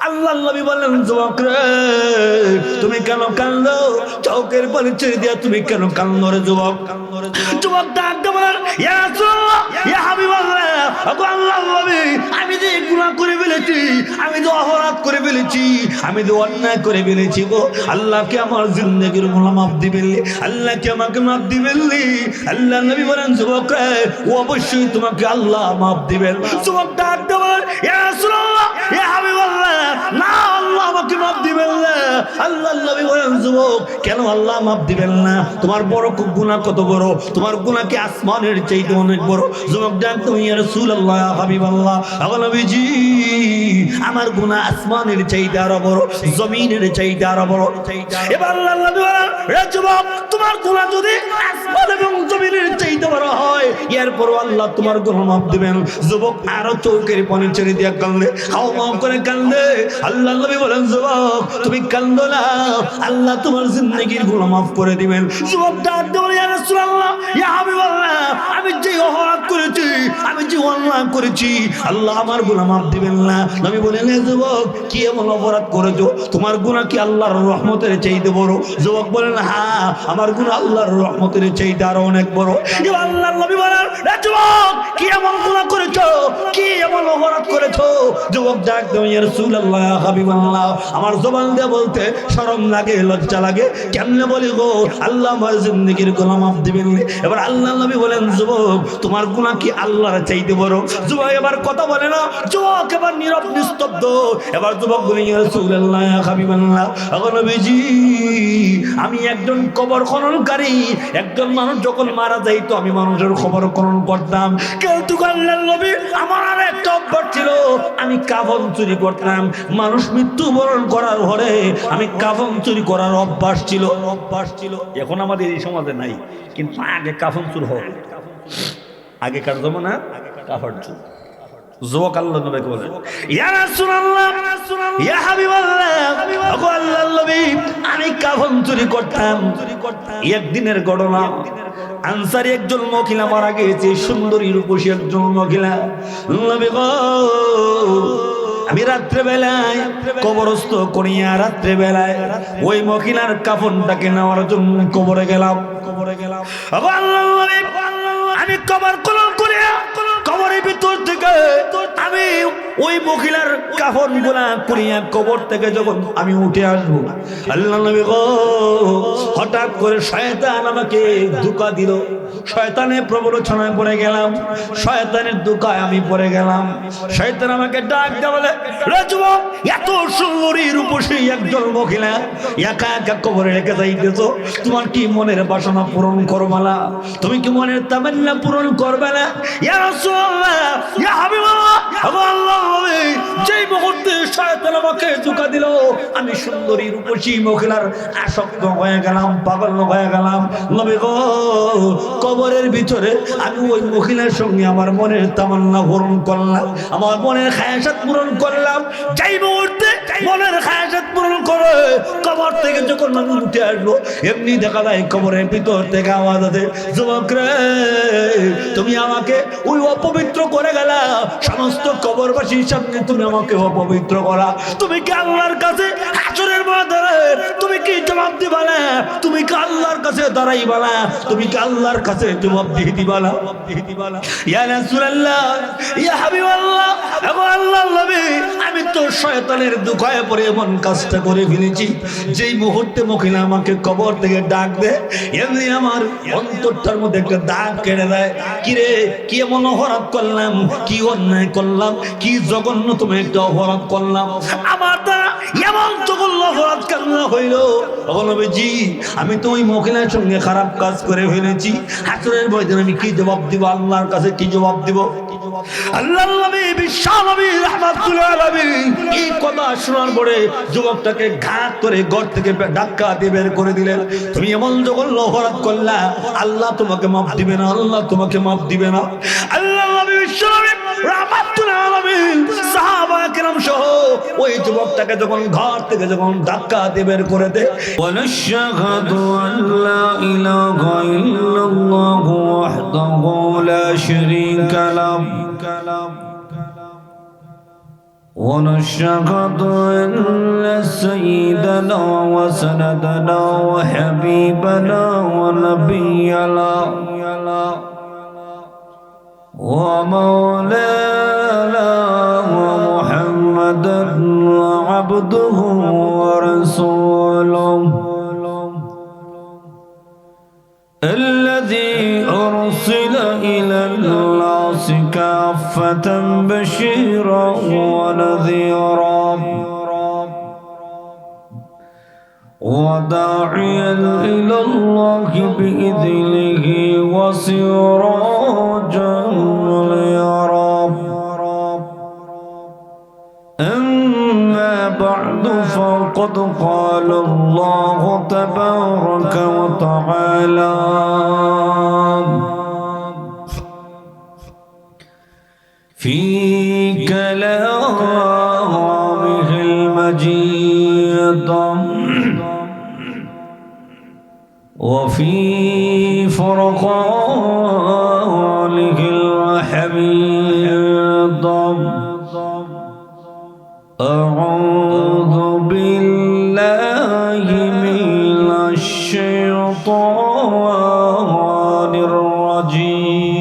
আল্লাহর নবী বলেন, যুবক রে তুমি কেন কাঁদো? চোখের পানি ছেড়ে দিয়া তুমি কেন কাঁদো রে যুবক? যুবক ডাক দিয়ে বলেন, ইয়া রাসূলুল্লাহ, ইয়া হাবিবাল্লাহ, ওগো আল্লাহর নবী, আমি যে গুনাহ করে ফেলেছি, আমি যে অপরাধ করে ফেলেছি, আমি যে অন্যায় করে ফেলেছি গো, আল্লাহ কি আমার জিন্দেগির গুনাহ মাফ দিবেন? আল্লাহ কি আমাকে মাফ দিবেন? আল্লাহর নবী বলেন, যুবক রে অবশ্যই তোমাকে আল্লাহ মাফ দিবেন। যুবক ডাক দিয়ে বলেন, ইয়া রাসূলুল্লাহ, ইয়া হাবিবাল্লাহ, না আল্লাহ আমাকে মাফ দিবেন না। আল্লাহর নবী বলেন, যুবক কেন আল্লাহ মাফ দিবেন না? তোমার বড় গুনাহ কত বড়? তোমার গুনাহ কি আসমানের চাইতে অনেক বড়? যুবক ডাক দিয়ে, ইয়া রাসূলুল্লাহ, ইয়া হাবিবাল্লাহ, ওগো নবীজি আমার গুনাহ আসমানের চাইতে আরো বড়, জমিনের চাইতে আরো বড়। এবার আল্লাহর নবী বলেন, রে যুবক তোমার গুনাহ যদি আসমান এবং জমিনের চাইতে বড় হয়, এরপর আল্লাহ তোমার গুনাহ মাফ দিবেন। যুবক আরো চোখের পানি ছেড়ে দিয়া কাঁদলে, হাও মাও করে কাঁদলে। আল্লাহর নবী বলেন, যুবক তুমি কাঁদো না, আল্লাহ তোমার জিন্দেগির গুনাহ মাফ করে দিবেন। যুবক ডাক দিয়ে বলে, ইয়া রাসূলুল্লাহ, ইয়া হাবিবাল্লাহ, আমি যে অপরাধ করেছি, আমি যে অন্যায় করেছি, আল্লাহ আমার গুনাহ মাফ দিবেন না? নবী বলেন, হে যুবক কি এমন অপরাধ করেছো? তোমার গুনাহ কি আল্লাহর রহমতের চাইতে বড়? যুবক বলেন, হ্যাঁ আমার গুনাহ আল্লাহর রহমতের চাইতে আরো অনেক বড়। এবার আল্লাহর নবী বলেন, হে যুবক কি এমন গুনাহ করেছো? কি এমন অপরাধ করেছো? যুবক ডাক দিয়ে, ইয়া রাসূলুল্লাহ, ইয়া হাবিবাল্লাহ, আমার জবান দিয়ে বলতে শরম লাগে, লজ্জা লাগে, কেমনে বলি গো আল্লাহ আমার জিন্দেগির গুনাহ মাফ দিবেন? এবার আল্লাহর নবী বলেন, যুবক তোমার গুনাহ কি আল্লাহর চাইতে বড়? যুবক এবার কথা বলে না, যুবক এবার নীরব নিস্তব্ধ। এবার যুবক বলে, ইয়া রাসূলুল্লাহ, ইয়া হাবিবাল্লাহ, ওগো নবীজি আমি একজন কবর খননকারী। একজন মানুষ যখন মারা যাইতো আমি মানুষের কবর খনন করতাম। কিন্তু আল্লাহর নবী আমার আর একটা অভ্যাস ছিল, আমি কাফন চুরি করতাম। মানুষ মৃত্যুবরণ করার পরে আমি কাফন চুরি করার অভ্যাস ছিল। এখন আমাদের এই সমাজে নাই, কিন্তু আগে কাফন চুর হয়। আগেকার জমানা কাফন চুর। যুবক আল্লাহর নবীকে বলে, ইয়া রাসূলুল্লাহ, ইয়া হাবিবাল্লাহ, ওগো আল্লাহর নবী আমি কাফন চুরি করতাম। একদিনের ঘটনা, আনসারী একজন মহিলা মারা গিয়েছে, সুন্দরী রূপসী একজন মহিলা। নবী গো আমি রাত্রে বেলায় কবরস্থ করিয়া রাত্রে বেলায় ওই মহিলার কাফনটাকে নেওয়ার জন্য কবরে গেলাম। ওগো আল্লাহর নবী আমি কবর খনন করিয়া কবরের ভিতর থেকে আমি ওই মহিলার কাফন গুলা করিয়া কবর থেকে যখন আমি উঠে আসবো, আল্লাহর নবী গো হঠাৎ করে শয়তান আমাকে ধোঁকা দিল। শয়তানের প্রবঞ্চনায় পড়ে গেলাম, শয়তানের ধোঁকায় আমি পড়ে গেলাম। শয়তান আমাকে ডাক দিয়ে বলে, রে যুবক এত সুন্দরী রূপসী একজন মহিলা একা একা কবরে রেখে যাইতেছো, তোমার কি মনের বাসনা পূরণ করবে না? তুমি কি মনের তামান্না পূরণ করবে না? ইয়া রাসূলুল্লাহ, ইয়া হাবিবাল্লাহ, আল্লাহর নবী যেই মুহূর্তে শয়তান আমাকে ধোঁকা দিল আমি সুন্দরী রূপসী মহিলার আসক্ত হয়ে গেলাম, পাগল হয়ে গেলাম। নবী গো কবরের ভিতরে আমি ওই মহিলার সঙ্গে আমার মনের তামান্না পূরণ করলাম, আমার মনের খায়াসাত পূরণ করলাম। যেই মুহূর্তে মনের খায়াসাত পূরণ করে কবর থেকে যখন আমি উঠে আসবো, এমনি দেখা যায় কবরের ভিতর থেকে আওয়াজ আছে, যুবক রে তুমি আমাকে ওই অপবিত্র করে গেলা, সমস্ত কবরবাসীর সামনে তুমি আমাকে অপবিত্র করা। তুমি কি আল্লাহর কাছে হাসরের ময়দানে তুমি কি জবাব দিবা না? তুমি কি আল্লাহর কাছে দাঁড়াইবা না? তুমি কি আল্লাহর কাছে জবাবদিহি দিবা না? ইয়া রাসূলুল্লাহ, ইয়া হাবিবাল্লাহ, ও আল্লাহর নবী আমি তো শয়তানের ধোঁকায় পড়ে এমন কাজটা করে ফেলেছি। যেই মুহূর্তে মহিলা আমাকে কবর থেকে ডাক দেয়, এমনি আমার অন্তরটার মধ্যে একটা দাগ কেটে দেয়। কিরে কি এমন অপরাধ করলাম, কি অন্যায় করলাম, কি জঘন্য তুমি একটা অপরাধ করলাম, আমার দ্বারা এমন জঘন্য অপরাধ কেন হইল? ও নবীজি আমি তো ওই মহিলার সঙ্গে খারাপ কাজ করে ফেলেছি, হাসরের ময়দানে আমি কি জবাব দিব? আল্লাহর কাছে কি জবাব দিব? আল্লাহর নবী বিশ্ব নবী রাহমাতুল্লাহ আলাইহি এই কথা শোনার পরে যুবকটাকে ঘাত করে ঘর থেকে ধাক্কা দিয়ে বের করে দিলেন। তুমি এমন জঘন্য অপরাধ করলা, আল্লাহ তোমাকে মাফ দিবে না, আল্লাহ তোমাকে মাফ দিবে না। আল্লাহর নবী বিশ্ব নবী রাহমাতুল্লাহ আলাইহি সাহাবায়ে কেরাম সহ ওই যুবকটাকে যখন ঘর থেকে যখন ধাক্কা দিয়ে বের করে দেয়, ওয়ানাশহাদু আল্লা ইলাহা ইল্লাল্লাহু ওয়াহদাহু লা শারীকা লাহু ونشهد أن سيدنا وسندنا وحبيبنا ونبينا ومولانا محمدا عبده ورسوله الذي أرسل إلى الناس كافة بشيرا ونذيرا وداعيا إلى الله بإذنه وسراجا منيرا أما بعد فقد قال الله تبارك وتعالى في كلامه المجيد وفي فرقانه الحميد أعوذ بالله من الشيطان الرجيم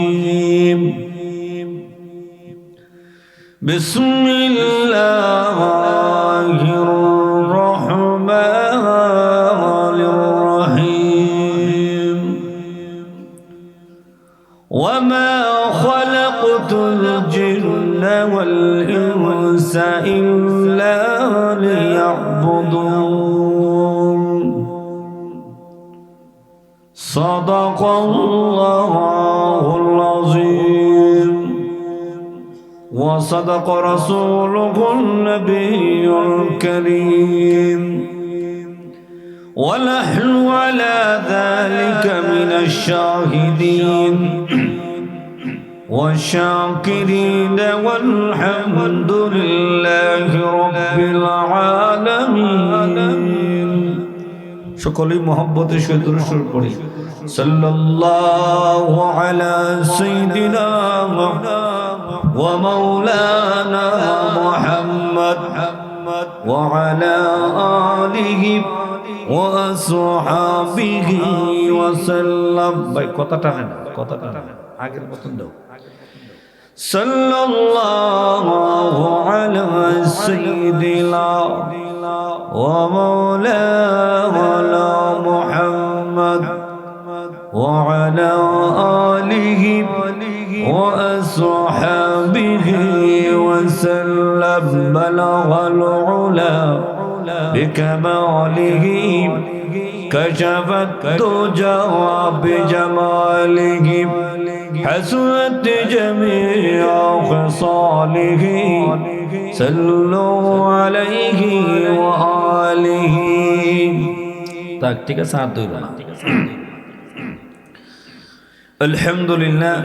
بسم الله الرحمن الرحيم وما خلقت الجن والإنس إلا ليعبدون صدق الله العظيم وصدق رسوله النبي الكريم ونحن على ذلك من الشاهدين والشاكرين والحمد لله رب العالمين সকলেই মহব্বতের সহিত দুরূদ পড়ি সাল্লাল্লাহু আলা সাইয়্যিদিনা ওয়া মাওলানা মুহাম্মদ ওয়া আলা আলিহি ওয়া আসহাবিহি ওয়া সাল্লাম। ভাই কথাটা না কথাটা আগের মতন দাও। সাল্লাল্লাহু আলা সাইয়্যিদিনা ওয়া মাওলানা মুহাম্মদ ওয়া আলা আলিহি ওয়া আসহাবিহি ওয়া সাল্লাম। বালাগাল উলা বিকামালিহি كشفت الدجى بجماله حسنت جميع خصاله صلوا عليه وآله তাক ঠিক আছে হাত ধরো না আলহামদুলিল্লাহ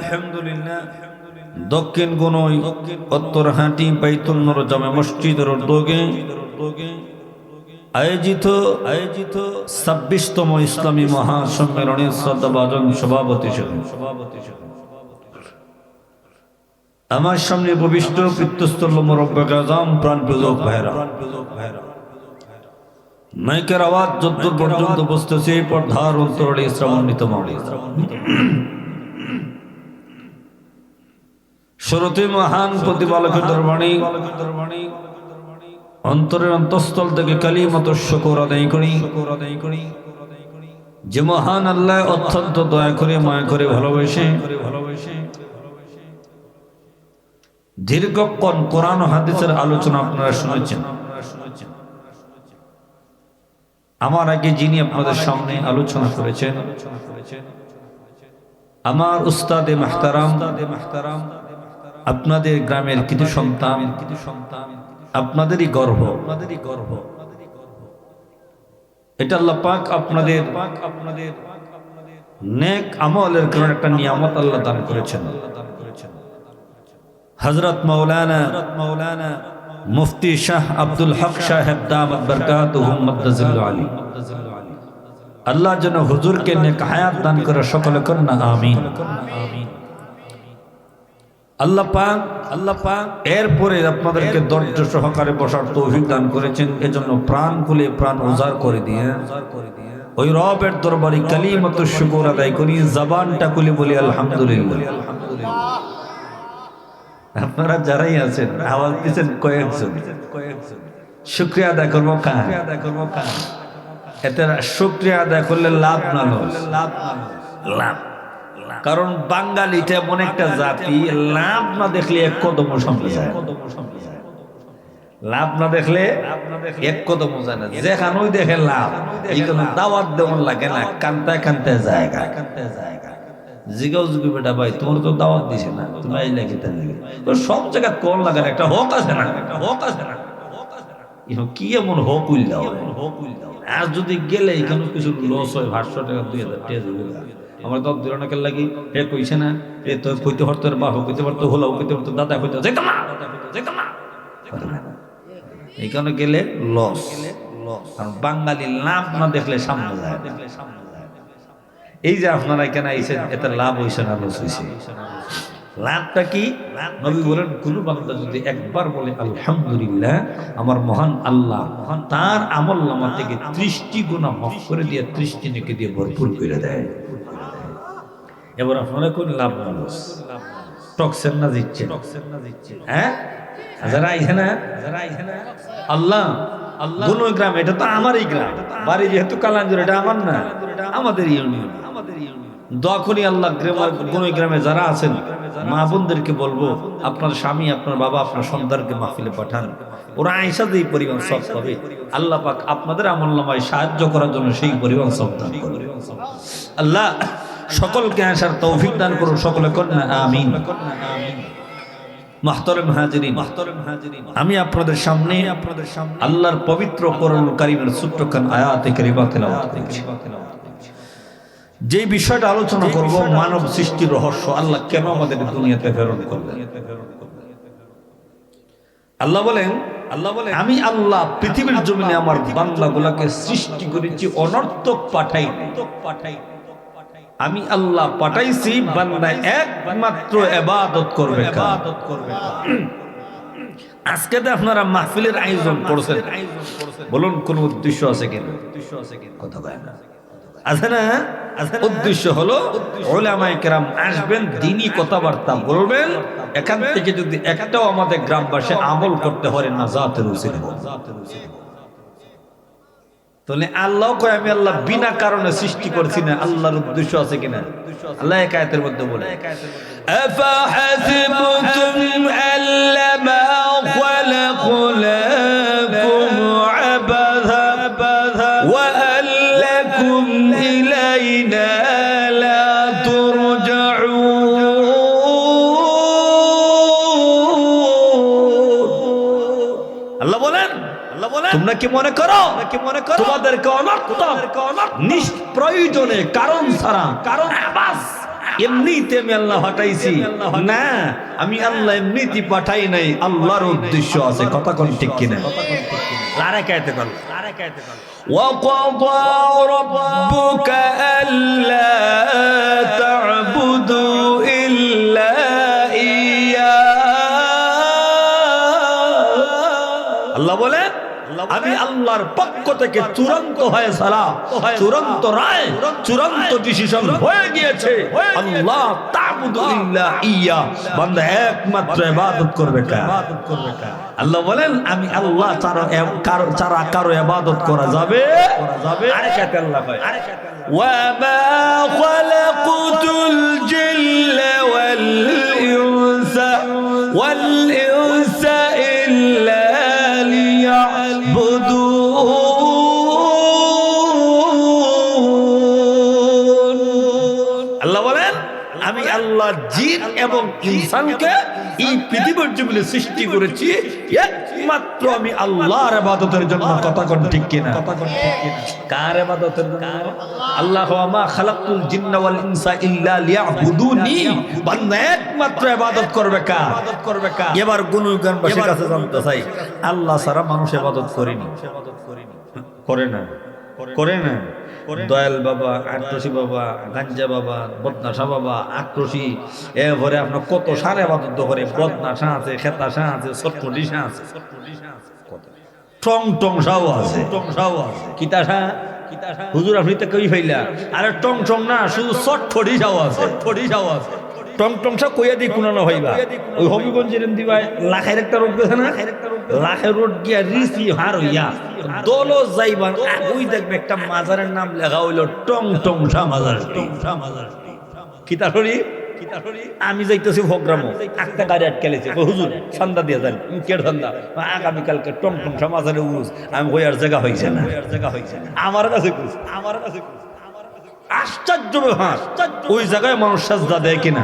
দক্ষিণ গনই উত্তর হাটি বাইতুল নূর জামে মসজিদের উদ্যোগে আয়োজিত 26তম ইসলামী মহাসম্মেলনের শ্রদ্ধাভাজন সভাপতি আমার সামনে উপবিষ্ট পিতৃস্থল মুরব্বিয়ে আযম প্রাণপ্রিয় ভাইরা, মাইকের আওয়াজ যতদূর পর্যন্ত বসতেছে পর্দার অন্তরে শ্রবণিত মাওলি শুরুতে মহান প্রতিপালকের দরবারে অন্তরের অন্তঃস্থল থেকে কালিমাতুশ শুকর আদায় করি যে মহান আল্লাহ অত্যন্ত দয়া করে মায়া করে ভালোবেসে দীর্ঘক্ষণ কোরআন ও হাদিসের আলোচনা আপনারা শুনেছেন। আমার আগে যিনি আপনাদের সামনে আলোচনা করেছেন আমার উস্তাদে মাহতারাম, আপনাদের গ্রামের কিছু সন্তান, আপনাদেরই গর্ব, এটা আল্লাহ পাক আপনাদের নেক আমলের কারণে একটা নিয়ামত আল্লাহ দান করেছেন। হযরত মাওলানা মুফতি শাহ আব্দুল হক সাহেব দামাত বরকাতুহুম মাদ্দাজিল্লু আলী, আল্লাহ যেন হুজুরকে নেক হায়াত দান করে, সকলে কন্যা আমিন। আল্লাহ পাক আল্লাহ পাক এরপরে আপনাদেরকে ধৈর্য সহকারে বসার তৌফিক দান করেছেন। এজন্য প্রাণ খুলে প্রাণ উজাড় করে দিয়ে ওই রবের দরবারে কালিমাতুশ শুকর আদায় করি, জবানটা খুলে বলি আলহামদুলিল্লাহ। আপনারা যারাই আছেন আওয়াজ দিচ্ছেন কয়েকজন, শুকরিয়া আদায় করবো কার? এতে শুকরিয়া আদায় করলে লাভ না লস? লাভ। কারণ বাঙালিটা এমন একটা জাতি, লাভ না দেখলে এক কদম সামনে যায়। লাভ না দেখলে এক কদম যায় না, যেখানেই দেখে লাভ এই কোনো দাওয়াত দেওয়ান লাগে না, কান্তায় কান্তায় জায়গা জিগাও জিগি বেটা ভাই তোমার তো দাওয়াত দিছে না, তুমি এই লাগে তাই লাগে তো সব জায়গা কোন লাগার একটা হক আছে না, একটা হক আছে না। কি এমন হক উইল আর যদি গেলে এখানে কিছু লস হয়, 500 টাকা 2000 টাকা আমার দর দিল না কেন লাগি এ কইছে না, এ তো কইতে পারতো বাপ কইতে পারতো, হলাও কইতে পারতো, দাদা কইতে যেতাম না এইখানে গেলে লস। কারণ বাঙালি লাভ না দেখলে সামনে যায়। এই যে আপনারা এখানে আইছেন এতে লাভ হইছে না লস হইছে? লাভটা কি? নবী বলেন কোন বান্দা যদি একবার বলে আলহামদুলিল্লাহ, আমার মহান আল্লাহ তার আমলনামা থেকে 30টি গুনাহ মাফ করে দিয়ে 30টি নেকি দিয়ে ভরপুর করে দেয়। এবার আপনারা কোন লাভ না লস? টকসেন না দিচ্ছে, হ্যাঁ যারা আইছে না আল্লাহ গুণগ্রাম, এটা তো আমারই গ্রাম, বাড়ি যেহেতু কালাঞ্জুর, এটা আমার না, আমাদের ইউনিয়ন। যখনই আল্লাহ গুণগ্রামে যারা আছেন মা বোনদেরকে বলবো আপনার স্বামী, আপনার বাবা, আপনার সন্তানকে মাহফিলে পাঠান, ওরা আয়েশা যেই পরিমাণ সব পাবে আল্লাহ পাক আপনাদের আমলনামায় সাহায্য করার জন্য সেই পরিমাণ সব দান করবে। আল্লাহ সকলকে আসার তৌফিক দান করুন, সকলে কন্যা আমিন। মুহতারাম হাজিরিন, আমি আপনাদের সামনে আল্লাহর পবিত্র কোরআনুল কারীমের ছোট্টখান আয়াতে কারিমা তেলাওয়াত করছি। যে বিষয়টা আলোচনা করব, মানব সৃষ্টির রহস্য, আল্লাহ কেন আমাদের দুনিয়াতে প্রেরণ করলেন। আল্লাহ বলেন আমি আল্লাহ পৃথিবীর জমিনে আমার বান্দাগুলোকে সৃষ্টি করেছি, অনর্থক পাঠাই। আমি আল্লাহ পাঠাইছি বান্দা একমাত্র ইবাদত করবে। আজকে তো আপনারা মাহফিলের আয়োজন করছেন, বলুন কোন উদ্দেশ্য আছে কিনা? কথা বলেন না, আছে না? উদ্দেশ্য হলো উলামায়ে কেরাম আসবেন, দ্বীনি কথাবার্তা বলবেন, এখান থেকে যদি একটাও আমাদের গ্রামবাসী আমল করতে পারে নাজাতের উসিলা হবে। তাহলে আল্লাহ কয় আমি আল্লাহ বিনা কারণে সৃষ্টি করছি না, আল্লাহর উদ্দেশ্য আছে কিনা? আল্লাহ এক আয়াতের মধ্যে বলে আফাহাসিবতুম আল্লামা খালাকনাকুম আবাথা ওয়া আল্লাকুম ইলাইনা লা তুরজাউন। আল্লাহ বলেন তোমরা কি মনে করো তোমাদেরকে অনর্থক নিষ্প্রয়োজনে কারণ ছাড়া বাস এমনিতে আমি আল্লাহ পাঠাইছি না? আমি আল্লাহ এমনিতে পাঠাই নাই, আল্লাহর উদ্দেশ্য আছে। কথা কোন ঠিক কিনা? আরে কাইতে বল, ওয়া ক্বাদা রাব্বুকা আল্লা তা'বুদু ইল্লা ইয়্যা। আল্লাহ বলে আমি আল্লাহর পক্ষ থেকে চূড়ান্ত হয়ে সারা, চূড়ান্ত রায়, চূড়ান্ত ডিসিশন হয়ে গিয়েছে, আল্লাহ তা'বুদু ইল্লা ইয়্যা, বান্দা একমাত্র ইবাদত করবে কার? আল্লাহ বলেন আমি আল্লাহ ছাড়া কারো ইবাদত করা যাবে। আরেকটা আল্লাহ কয় ওয়া মা খালাকুতুল জিন্না ওয়াল ইনসা ইল্লা আল্লাহ বলেন আমি আল্লাহ জিন এবং ইনসানকে এই পৃথিবীর জমিনে সৃষ্টি করেছি একমাত্র আমি আল্লাহর ইবাদতের জন্য। কথা কোন ঠিক কিনা? কার ইবাদতের জন্য? আল্লাহ ওয়া খালাকতুল জিন্না ওয়াল ইনসা ইল্লা লিয়াবুদুনি, বান্দা একমাত্র ইবাদত করবে কার? এবার গুণগানবাসীর কাছে জানতে চাই, আল্লাহ ছাড়া মানুষ ইবাদত করেনি, করে না? করে না। দয়াল বাবা, আক্রোশী বাবা, গাঞ্জা বাবা, বদনাশা বাবা, আক্রোশী, এরপরে আপনার কত সারে আবাদত করে, বদনাশা আছে, খেতাশা আছে, সটমটি শাহ আছে, টং টং শাও আছে, কিতাশা হুজুর আপনি তো কই ফাইলা, আরে টং টং না, শুধু সটফটি শাও আছে, টং টং শাহ কইয়া দি কোনা না হইবা। ওই হবিগঞ্জের দিবাই লাখের একটা রোড গেছে না, লাখের রোড গিয়া রিসি হার হইয়া দল যাইবান, ওই দেখবে একটা মাজারের নাম লেখা হইলো টং টং শাহ মাজার। কিতাশরি আমি যাইতেছি প্রোগ্রামও, একটা গাড়ি আটকেলেছে, হুজুর চান্দা দিয়ে যান, কেড় চান্দা, আগামীকালকে টং টং শাহ মাজারে উরুস। আমি ওই আর জায়গা হয়েছে না, আমার কাছে আশ্চর্য ব্যাপার, ওই জায়গায় মানুষ সাজদা দেয় কিনা।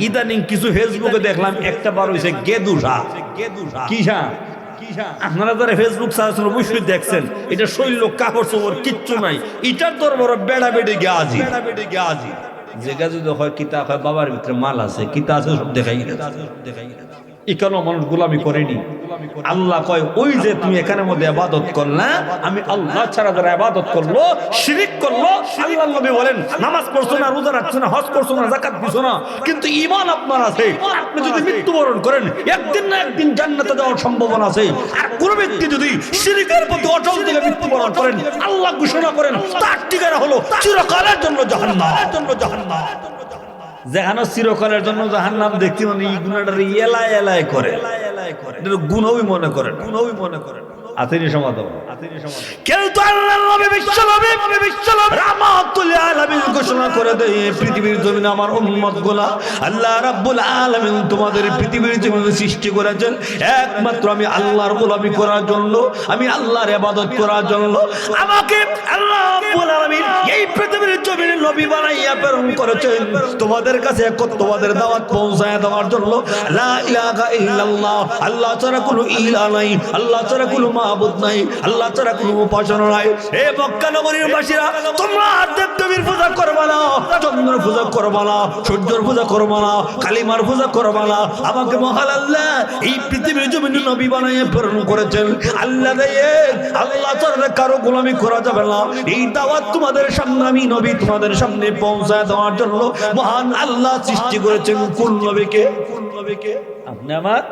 ইদানিং কিছু ফেসবুকে দেখলাম একটা বার হয়েছে গেদুসা, কিসা আপনারা যারা ফেসবুক চালাচ্ছেন অবশ্যই দেখছেন, এটা শৈল কাপড় চোপড় কিচ্ছু নাই, এটার তোর বড় বেড়া বেড়ে গেছি যেগা যদি হয় কিতা হয় বাবার ভিতরে মাল আছে, কিতা আছে সব দেখাই এখানে মানুষ গোলামি করেনি। আল্লাহ কয় ওই যে তুমি এখানের মধ্যে ইবাদত করলা, আমি আল্লাহ ছাড়া যারা ইবাদত করলো, শিরিক করলো, আল্লাহর নবী বলেন নামাজ পড়ছো না, রোজা রাখছো না, হজ করছো না, যাকাত দিছো না, কিন্তু ঈমান আপনার আছে, আপনি যদি মৃত্যুবরণ করেন একদিন না একদিন জান্নাতে যাওয়ার সম্ভাবনা আছে। আর কোন ব্যক্তি যদি শিরিকের প্রতি অটল থেকে মৃত্যুবরণ করেন, আল্লাহ ঘোষণা করেন তার ঠিকানা হলো চিরকালের জন্য জাহান্নাম। যেখানে চিরকালের জন্য জাহান্নাম দেখতে মানে এই গুণাটার এলায় করে গুণই মনে করেন, আতেনি সমাধান। কিন্তু আল্লাহর নবী বিশ্বনবী রাহমাতুল আলামিন ঘোষণা করে দেয় পৃথিবীর জমিনে আমার উম্মতগুলা আল্লাহ রাব্বুল আলামিন তোমাদের পৃথিবীর জমিনে সৃষ্টি করেছেন একমাত্র আমি আল্লাহর গোলামি করার জন্য, আমি আল্লাহর ইবাদত করার জন্য। আমাকে আল্লাহ রাব্বুল আলামিন এই পৃথিবীর জমিনে নবী বানাইয়া প্রেরণ করেছেন তোমাদের কাছে একত্ববাদের দাওয়াত পৌঁছায় দেওয়ার জন্য। লা ইলাহা ইল্লাল্লাহ, আল্লাহ ছাড়া কোনো ইলাহ নাই, আল্লাহ ছাড়া কোনো মাবুদ নাই, আল্লাহ ছাড়া কোনো উপাসনা নাই। এ মক্কা নগরীর বাসীরা তোমরা দেবদেবীর পূজা করবা না, চন্দ্র পূজা করবা না, সূর্যের পূজা করবা না, কালিমার পূজা করবা না। আমাকে মহান আল্লাহ এই পৃথিবীর জমিনে নবী বানাইয়া প্রেরণ করেছেন। আল্লাহ দেয় আল্লাহ ছাড়া কারো গোলামি করা যাবে না। এই দাওয়াত তোমাদের সামনে আমি নবী তোমাদের সামনে পৌঁছায় দেওয়ার জন্য মহান আল্লাহ সৃষ্টি করেছেন কোন নবীকে? আপনি আমার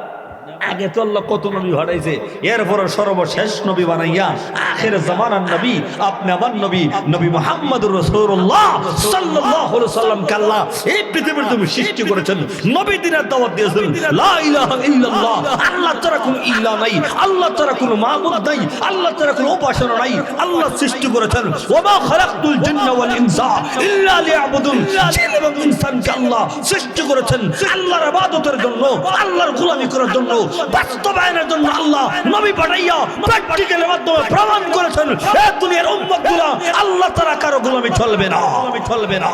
আগে তো আল্লাহ কত নবী বানাইছে, এরপর সর্বশেষ নবী বানাইয়া আখির জামানার নবী আপনি আমার নবী নবী মুহাম্মদুর রাসূলুল্লাহ সাল্লাল্লাহু আলাইহি সাল্লামকে আল্লাহ এই পৃথিবীর জন্য সৃষ্টি করেছেন, নবী দিনের দাওয়াত দিয়েছেন লা ইলাহা ইল্লাল্লাহ, আল্লাহ ছাড়া কোনো ইলাহ নাই, আল্লাহ ছাড়া কোনো মাবুদ নাই, আল্লাহ ছাড়া কোনো উপাসনা নাই। আল্লাহ সৃষ্টি করেছেন ওয়া মা খালাকতুল জিন্না ওয়াল ইনসা ইল্লা লিয়াবুদুন, জিন এবং ইনসানকে আল্লাহ সৃষ্টি করেছেন আল্লাহর ইবাদতের জন্য, আল্লাহর গোলামি করার জন্য, বাস্তবায়নের জন্য। আল্লাহ নবী পাঠাইয়া প্র্যাকটিক্যালের মাধ্যমে প্রমাণ করেছেন এই দুনিয়ার উম্মতগুলো আল্লাহ তাআলা কারো গোলামি চলবে না।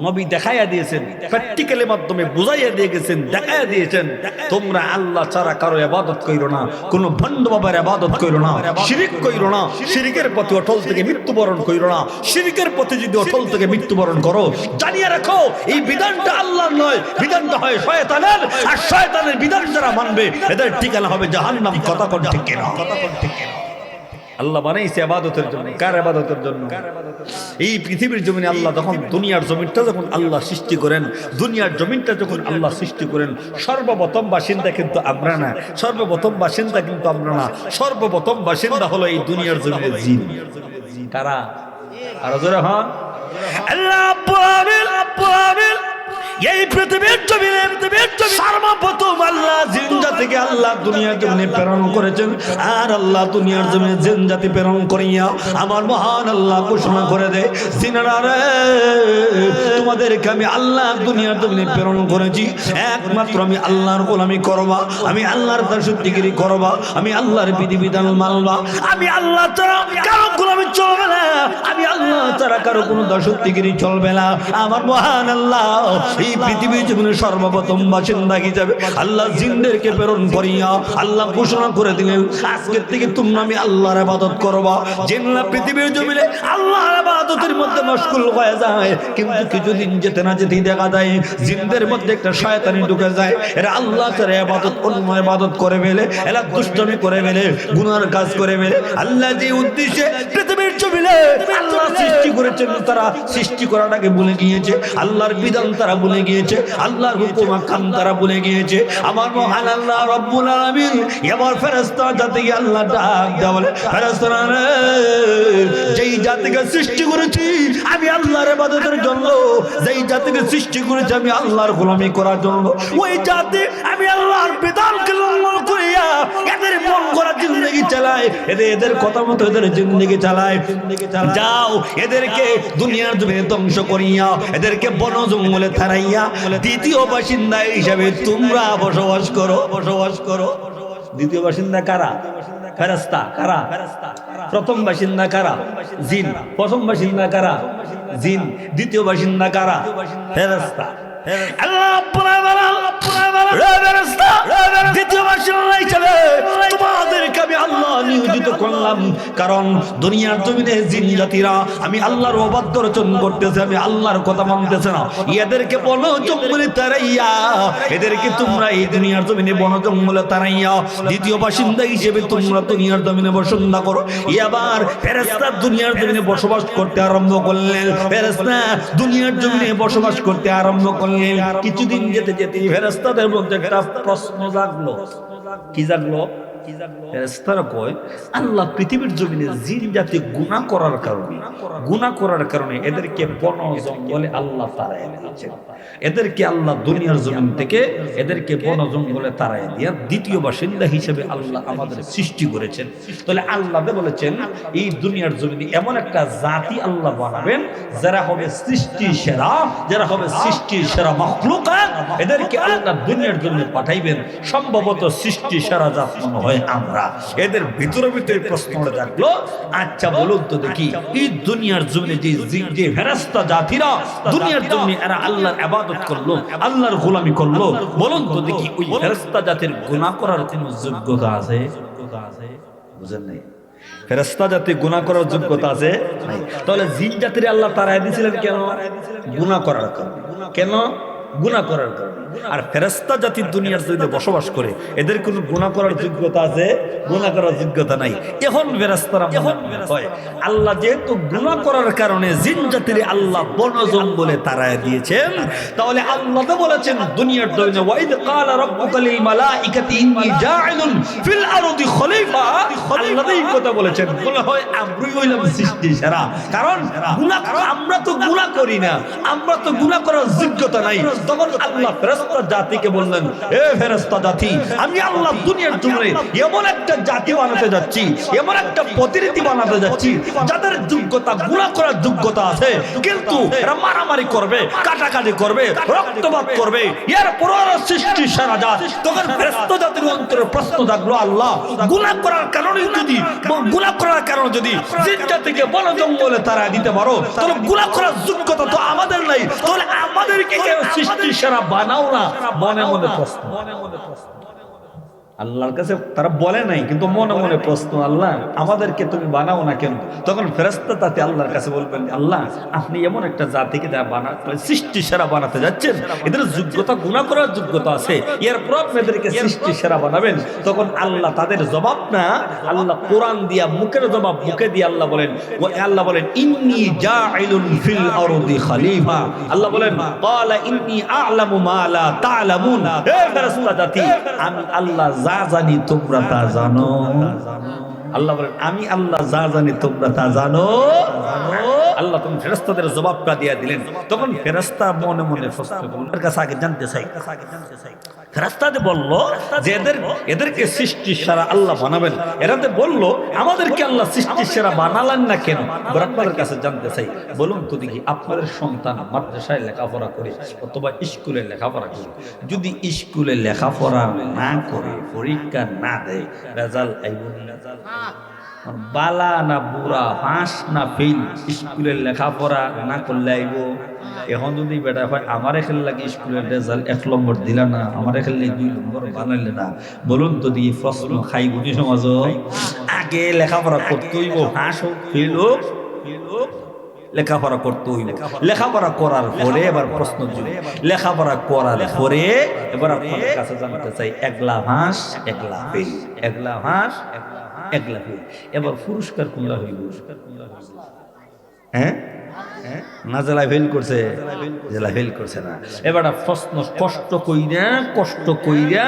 নবী দেখাইয়া দিয়েছেন, প্র্যাকটিক্যালের মাধ্যমে বুঝাইয়া দিয়ে গেছেন, দেখাইয়া দিয়েছেন তোমরা আল্লাহ ছাড়া কারো ইবাদত কইরো না, কোন ভণ্ড বাবার ইবাদত কইরো না, শিরিক কইরো না, শিরিকের প্রতি অটল থেকে মৃত্যুবরণ কইরো না। শিরিকের প্রতি যদি অটল থেকে মৃত্যুবরণ করো, জানিয়ে রাখো এই বিধানটা আল্লাহর নয়, বিধানটা হয় শয়তানের, আর শয়তানের বিধান যারা মানবে এদের ঠিকানা হবে জাহান্নাম। কথা কোন ঠিক কিনা? আল্লাহ বানাইছে ইবাদতের জন্য। কার ইবাদতের জন্য? এই পৃথিবীর জমিনে আল্লাহ যখন দুনিয়ার জমিনটা যখন আল্লাহ সৃষ্টি করেন, দুনিয়ার জমিনটা যখন আল্লাহ সৃষ্টি করেন, সর্বপ্রথম বাসিন্দা কিন্তু আমরা না, সর্বপ্রথম বাসিন্দা কিন্তু আমরা না, সর্বপ্রথম বাসিন্দা হলো এই দুনিয়ার জমিনের জিন। কারা? আর যারা হন আল্লাহ এই পৃথিবীর জমিনে সর্বপ্রথম আল্লাহ জিন জাতিকে আল্লাহ দুনিয়ার জমিনে প্রেরণ করেছেন। আর আল্লাহ দুনিয়ার জমিনে জিন জাতি প্রেরণ করিয়া আমার মহান আল্লাহ ঘোষণা করে দেয়, জিনেরা রে তোমাদেরকে আমি আল্লাহ দুনিয়ার জমিনে প্রেরণ করেছি একমাত্র আমি আল্লাহর গোলামি করবা, আমি আল্লাহর দাসত্বগিরি করবা, আমি আল্লাহর বিধিবিধান মানবা, আমি আল্লাহ ছাড়া কারো গোলামি চলবে না, আমি আল্লাহ ছাড়া কারো কোনো দাসত্বগিরি চলবে না। আমার মহান আল্লাহ এই পৃথিবীর জমিনে সর্বপ্রথম বাসিন্দা হিসাবে আল্লাহ জিনদেরকে প্রেরণ করিয়া আল্লাহ ঘোষণা করে দিলেন আজকের থেকে তোমরা আমি আল্লাহর ইবাদত করবা। জিনরা পৃথিবীর জমিনে আল্লাহর ইবাদতের মধ্যে মশগুল হয়ে যায়, কিন্তু কিছুদিন যেতে না যেতেই দেখা যায় জিনদের মধ্যে একটা শয়তানি ঢুকে যায়, এরা আল্লাহ ছাড়া ইবাদত অন্য ইবাদত করে ফেলে, এরা দুষ্টমি করে ফেলে, গুনার কাজ করে ফেলে। আল্লাহ যে উদ্দেশ্যে পৃথিবীর জমিনে আল্লাহ সৃষ্টি করেছেন, তারা সৃষ্টি করাটাকে ভুলে গিয়েছে, আল্লাহর বিধান তারা ভুলে গিয়েছে, আল্লাহর হুকুম আহকাম তারা ভুলে গিয়েছে। আমার মহান আল্লাহ রব্বুল আলামিন এবার ফেরেশতা জাতিকে আল্লাহ ডাক দেয়া বলে, ফেরেশতারা রে, যেই জাতিকে সৃষ্টি করেছি আমি আল্লাহর ইবাদতের জন্য, যেই জাতিকে সৃষ্টি করেছি আমি আল্লাহর গোলামি করার জন্য, ওই জাতি আমি আল্লাহর বিধানকে লঙ্ঘন করিয়া এদের মন গড়া জিন্দেগি চালায়, এদের কথা মতো এদের জিন্দেগি চালায়। যাও এদেরকে দুনিয়ার জমিনে ধ্বংস করিয়া, এদেরকে বন জঙ্গলে তাড়াইয়া দ্বিতীয় বাসিন্দা হিসাবে তোমরা বসবাস করো, বসবাস করো। দ্বিতীয় বাসিন্দা কারা? ফেরেশতা। কারা? প্রথম বাসিন্দা কারা? জিন। প্রথম বাসিন্দা কারা? জিন। দ্বিতীয় বাসিন্দা কারা? ফেরেশতা। আল্লাহ দ্বিতীয় বাসিন্দা হিসেবে তোমাদেরকে আমি আল্লাহ নিয়োজিত করলাম, কারণ দুনিয়ার জমিনে জিন জাতিরা আমি আল্লাহর অবাধ্য রচনা করতেছে, আমি আল্লাহর কথা মানতেছে না, এদেরকে বন জঙ্গলে তাড়াইয়া, এদেরকে তোমরা এই দুনিয়ার জমিনে বন জঙ্গলে তাড়াইয়া দ্বিতীয় বাসিন্দা হিসেবে তোমরা দুনিয়ার জমিনে বসবাস করো। এবার ফেরেশতা দুনিয়ার জমিনে বসবাস করতে আরম্ভ করলেন, ফেরেশতা দুনিয়ার জমিনে বসবাস করতে আরম্ভ করলেন। কিছুদিন যেতে যেতে ফেরেশতাদের মধ্যে একটা প্রশ্ন জাগলো। কি জাগলো? ফেরেশতারা কয়, আল্লাহ পৃথিবীর জমিনে জিন জাতি গুনাহ করার কারণে এদেরকে বন জঙ্গলে আল্লাহ তাড়ায় দিয়েছেন, এদেরকে আল্লাহ দুনিয়ার জমিন থেকে এদেরকে বন জঙ্গলে তাড়ায় দিয়ে দ্বিতীয় বাসিন্দা হিসেবে আল্লাহ আমাদের সৃষ্টি করেছেন। তাহলে আল্লাহ বলেছেন এই দুনিয়ার জমিনে এমন একটা জাতি আল্লাহ বানাবেন যারা হবে সৃষ্টির সেরা, যারা হবে সৃষ্টির সেরা মাখলুকাত, এদেরকে আল্লাহ দুনিয়ার জমিনে পাঠাইবেন। সম্ভবত সৃষ্টির সেরা জাত মনে হয় আমরা। এদের ভিতরে প্রশ্নটা জাগলো, আচ্ছা বলুন তো দেখি, এই দুনিয়ার জমিনে যে ফেরেশতা জাতিরা দুনিয়ার জমিনে এরা আল্লাহর ইবাদত করলো, আল্লাহর গোলামি করলো, বলুন তো দেখি ওই ফেরেশতা জাতির গুনাহ করার কোনো যোগ্যতা আছে? বুঝেন নাই? ফেরেশতা জাতি গুনাহ করার যোগ্যতা আছে নাই। তাহলে জিন জাতির আল্লাহ তাড়ায় দিয়েছিলেন কেন? গুনাহ করার কারণে। কেন? গুনাহ করার কারণে। আর ফেরেশতা জাতি দুনিয়ার জমিনে বসবাস করে, এদের কোনো গুনাহ করার যোগ্যতা আছে? গুনাহ করার যোগ্যতা নাই। এখন ফেরেশতারা হয় আল্লাহ যেহেতু গুনাহ করার কারণে জিন জাতির আল্লাহ বন জঙ্গলে তাড়ায় দিয়েছেন, তাহলে আল্লাহ তো বলেছেন দুনিয়ার জমিনে ওয়াইদ ক্বালা রাব্বুকা লিল মালাইকাতি ইন্নী জাইলুন ফিল আরদি খলিফা, আল্লাহ এই কথা বলেছেন। বলা হয় আমরাই হইলাম সৃষ্টি সেরা, কারণ গুনাহ আমরা তো গুনাহ করি না, আমরা তো গুনাহ করার যোগ্যতা নাই। তখন আল্লাহ ফেরেশতা জাতিকে বললেন, এ ফেরেশতা জাতি, আমি আল্লাহ দুনিয়ার জমিনে এমন একটা জাতি বানাতে যাচ্ছি, এমন একটা প্রতিনিধি বানাতে যাচ্ছি যাদের যোগ্যতা গুনাহ করার যোগ্যতা আছে, কিন্তু এরা মারামারি করবে, কাটাকাটি করবে, রক্তপাত করবে, এরপর সৃষ্টি সারা জাত। তখন ফেরেশতা জাতির অন্তরে প্রশ্ন জাগলো, আল্লাহ গুনাহ করার কারণে যদি জিন জাতিকে বন জঙ্গলে তাড়ায় দিতে পারো, তাহলে গুনাহ করার যোগ্যতা তো আমাদের নাই, তাহলে আমাদেরকে কেন সৃষ্টি সেরা বানাও না? মনে মনে প্রশ্ন আল্লাহর কাছে তারা বলে নাই, কিন্তু মনে মনে প্রশ্ন, আল্লাহ আমাদেরকে তুমি বানাও না কেন? তখন ফেরেশতা জাতি আল্লাহর কাছে বলবেন, আল্লাহ আপনি এমন একটা জাতিকে যা সৃষ্টি সেরা বানাতে যাচ্ছেন, এদের যোগ্যতা গুনাহ করার যোগ্যতা আছে, এরপর আপনি এদেরকে সৃষ্টি সেরা বানাবেন। তখন আল্লাহ তাদের জবাব না, আল্লাহ কোরআন দিয়া মুখের জবাব মুখে দিয়ে আল্লাহ বলেন ইন্নী জাইলুন ফিল আরদি খলিফা। আল্লাহ বলেন ক্বালা ইন্নী আ'লামু মা লা তা'লামুন। হে ফেরেশতা জাতি, আমি আল্লাহ যা জানি তোমরা তা জানো। আল্লাহ বলেন আমি আল্লাহ যা জানি তোমরা তা জানো। আল্লাহ তখন ফেরেশতাদের জবাবটা দিয়ে দিলেন। তখন ফেরেশতা মনে মনে প্রশ্ন করলেন, এর কাছে আগে জানতে চাই। ফেরেশতাদের বলল যে এদেরকে সৃষ্টির সেরা আল্লাহ বানাবেন। এরাতে বলল আমাদেরকে আল্লাহ সৃষ্টির সেরা বানালেন না কেন? আপনাদের কাছে জানতে চাই, বলুন তো দেখি, আপনাদের সন্তান মাদ্রাসায় লেখাপড়া করে অথবা স্কুলে লেখাপড়া করে, যদি স্কুলে লেখাপড়া না করে, পরীক্ষা না দেয়, রেজাল্ট আইব না? বালা না বুড়া, পাস না ফেল, স্কুলের লেখাপড়া না করলে আইব? এখন যদি বেটা হয় আমার খেলে লাগে স্কুলের রেজাল্ট 1 নম্বর দিলা না, আমার খেলে 2 নম্বর বানাইলে না, বলুন তো দিয়ে প্রশ্ন খাইব নি সমাজ? আগে লেখাপড়া করতে হইব, পাস হোক ফেল হোক, লেখাপড়া করতে হইব। লেখাপড়া করার পরে এবার প্রশ্ন জুড়ে, লেখাপড়া করার পরে এবার আপনাদের কাছে জানতে চাই, একলা ভাস একলা ফেল, একলা ভাস 1 লাখ হইল। এবার পুরস্কার কোনটা হইব? হ্যাঁ, নাজেলা ফেল করছে, জেলা ফেল করছে না। এবার প্রশ্ন, কষ্ট কইরা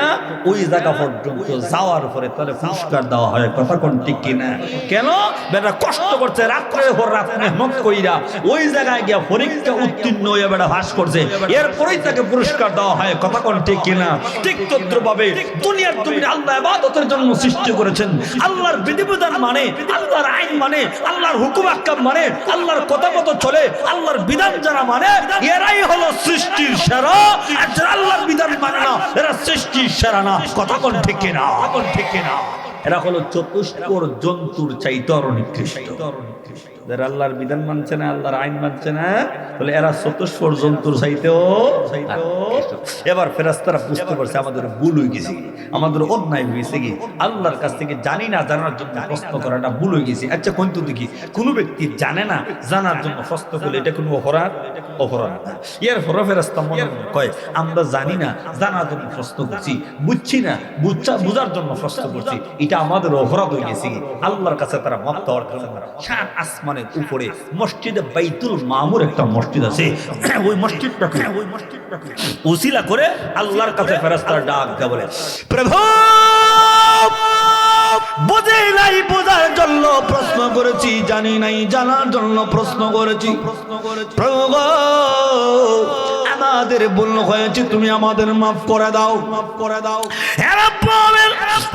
ওই জায়গা পর্যন্ত যাওয়ার পরে তাহলে পুরস্কার দেওয়া হয়, কথা কোন ঠিক কিনা? কেন? বেটা কষ্ট করছে, রাত্রে ভোর রাত মেহনত কইরা ওই জায়গায় গিয়া পরীক্ষা উত্তীর্ণ হয়ে বেটা ভাস করছে, এরপরেই তাকে পুরস্কার দেওয়া হয়, কথা কোন ঠিক কিনা? ঠিক তদ্রুপভাবে দুনিয়ার জমিনে আল্লাহ ইবাদতের জন্য সৃষ্টি করেছেন, আল্লাহর বিধিবিধান মানে, আল্লাহর আইন মানে, আল্লাহর হুকুম আহকাম মানে, আল্লাহর কথা মতো চলে, আল্লাহর বিধান যারা মানে এরাই হলো সৃষ্টির সেরা। আর যারা আল্লাহর বিধান মানে না এরা সৃষ্টির সেরা না, কথা কোন ঠিক কিনা? এরা হলো চতুষ্পদ জন্তুর চাইতে আরো নিকৃষ্ট। যারা আল্লাহর বিধান মানছে না, আল্লাহর আইন মানছে না, বলে এরা চতুষ্পদ জন্তুর চাইতেও। এবার ফেরেশতারা বুঝতে পারছে আমাদের ভুল হয়ে গেছে, আমাদের অন্যায় হয়েছে, কি আল্লাহর কাছ থেকে জানি না জানার জন্য প্রশ্ন করাটা ভুল হয়ে গেছে। আচ্ছা কোন তো দেখি কোন ব্যক্তি জানে না জানার জন্য প্রশ্ন করলে এটা কোনো অপরাধ? অপরাধ না। এর পরে ফেরেশতা মনে কয় আমরা জানি না জানার জন্য প্রশ্ন করছি, বুঝছি না বুঝার জন্য প্রশ্ন করছি, এটা আমাদের অপরাধ হয়ে গেছে। আল্লাহর কাছে তারা মাপ দেওয়ার জন্য সাত আসমানের উপরে মসজিদে বাইতুল মামুর একটা মসজিদ আছে, ওই মসজিদটাকে উসিলা করে আল্লাহর কাছে ফেরেশতারা ডাক দেয়, বলে প্রভু বুঝে নাই বোঝার জন্য প্রশ্ন করেছি, জানি নাই জানার জন্য প্রশ্ন করেছি, প্রভু আমাদের ভুল হয়েছে, তুমি আমাদের মাফ করে দাও, মাফ করে দাও।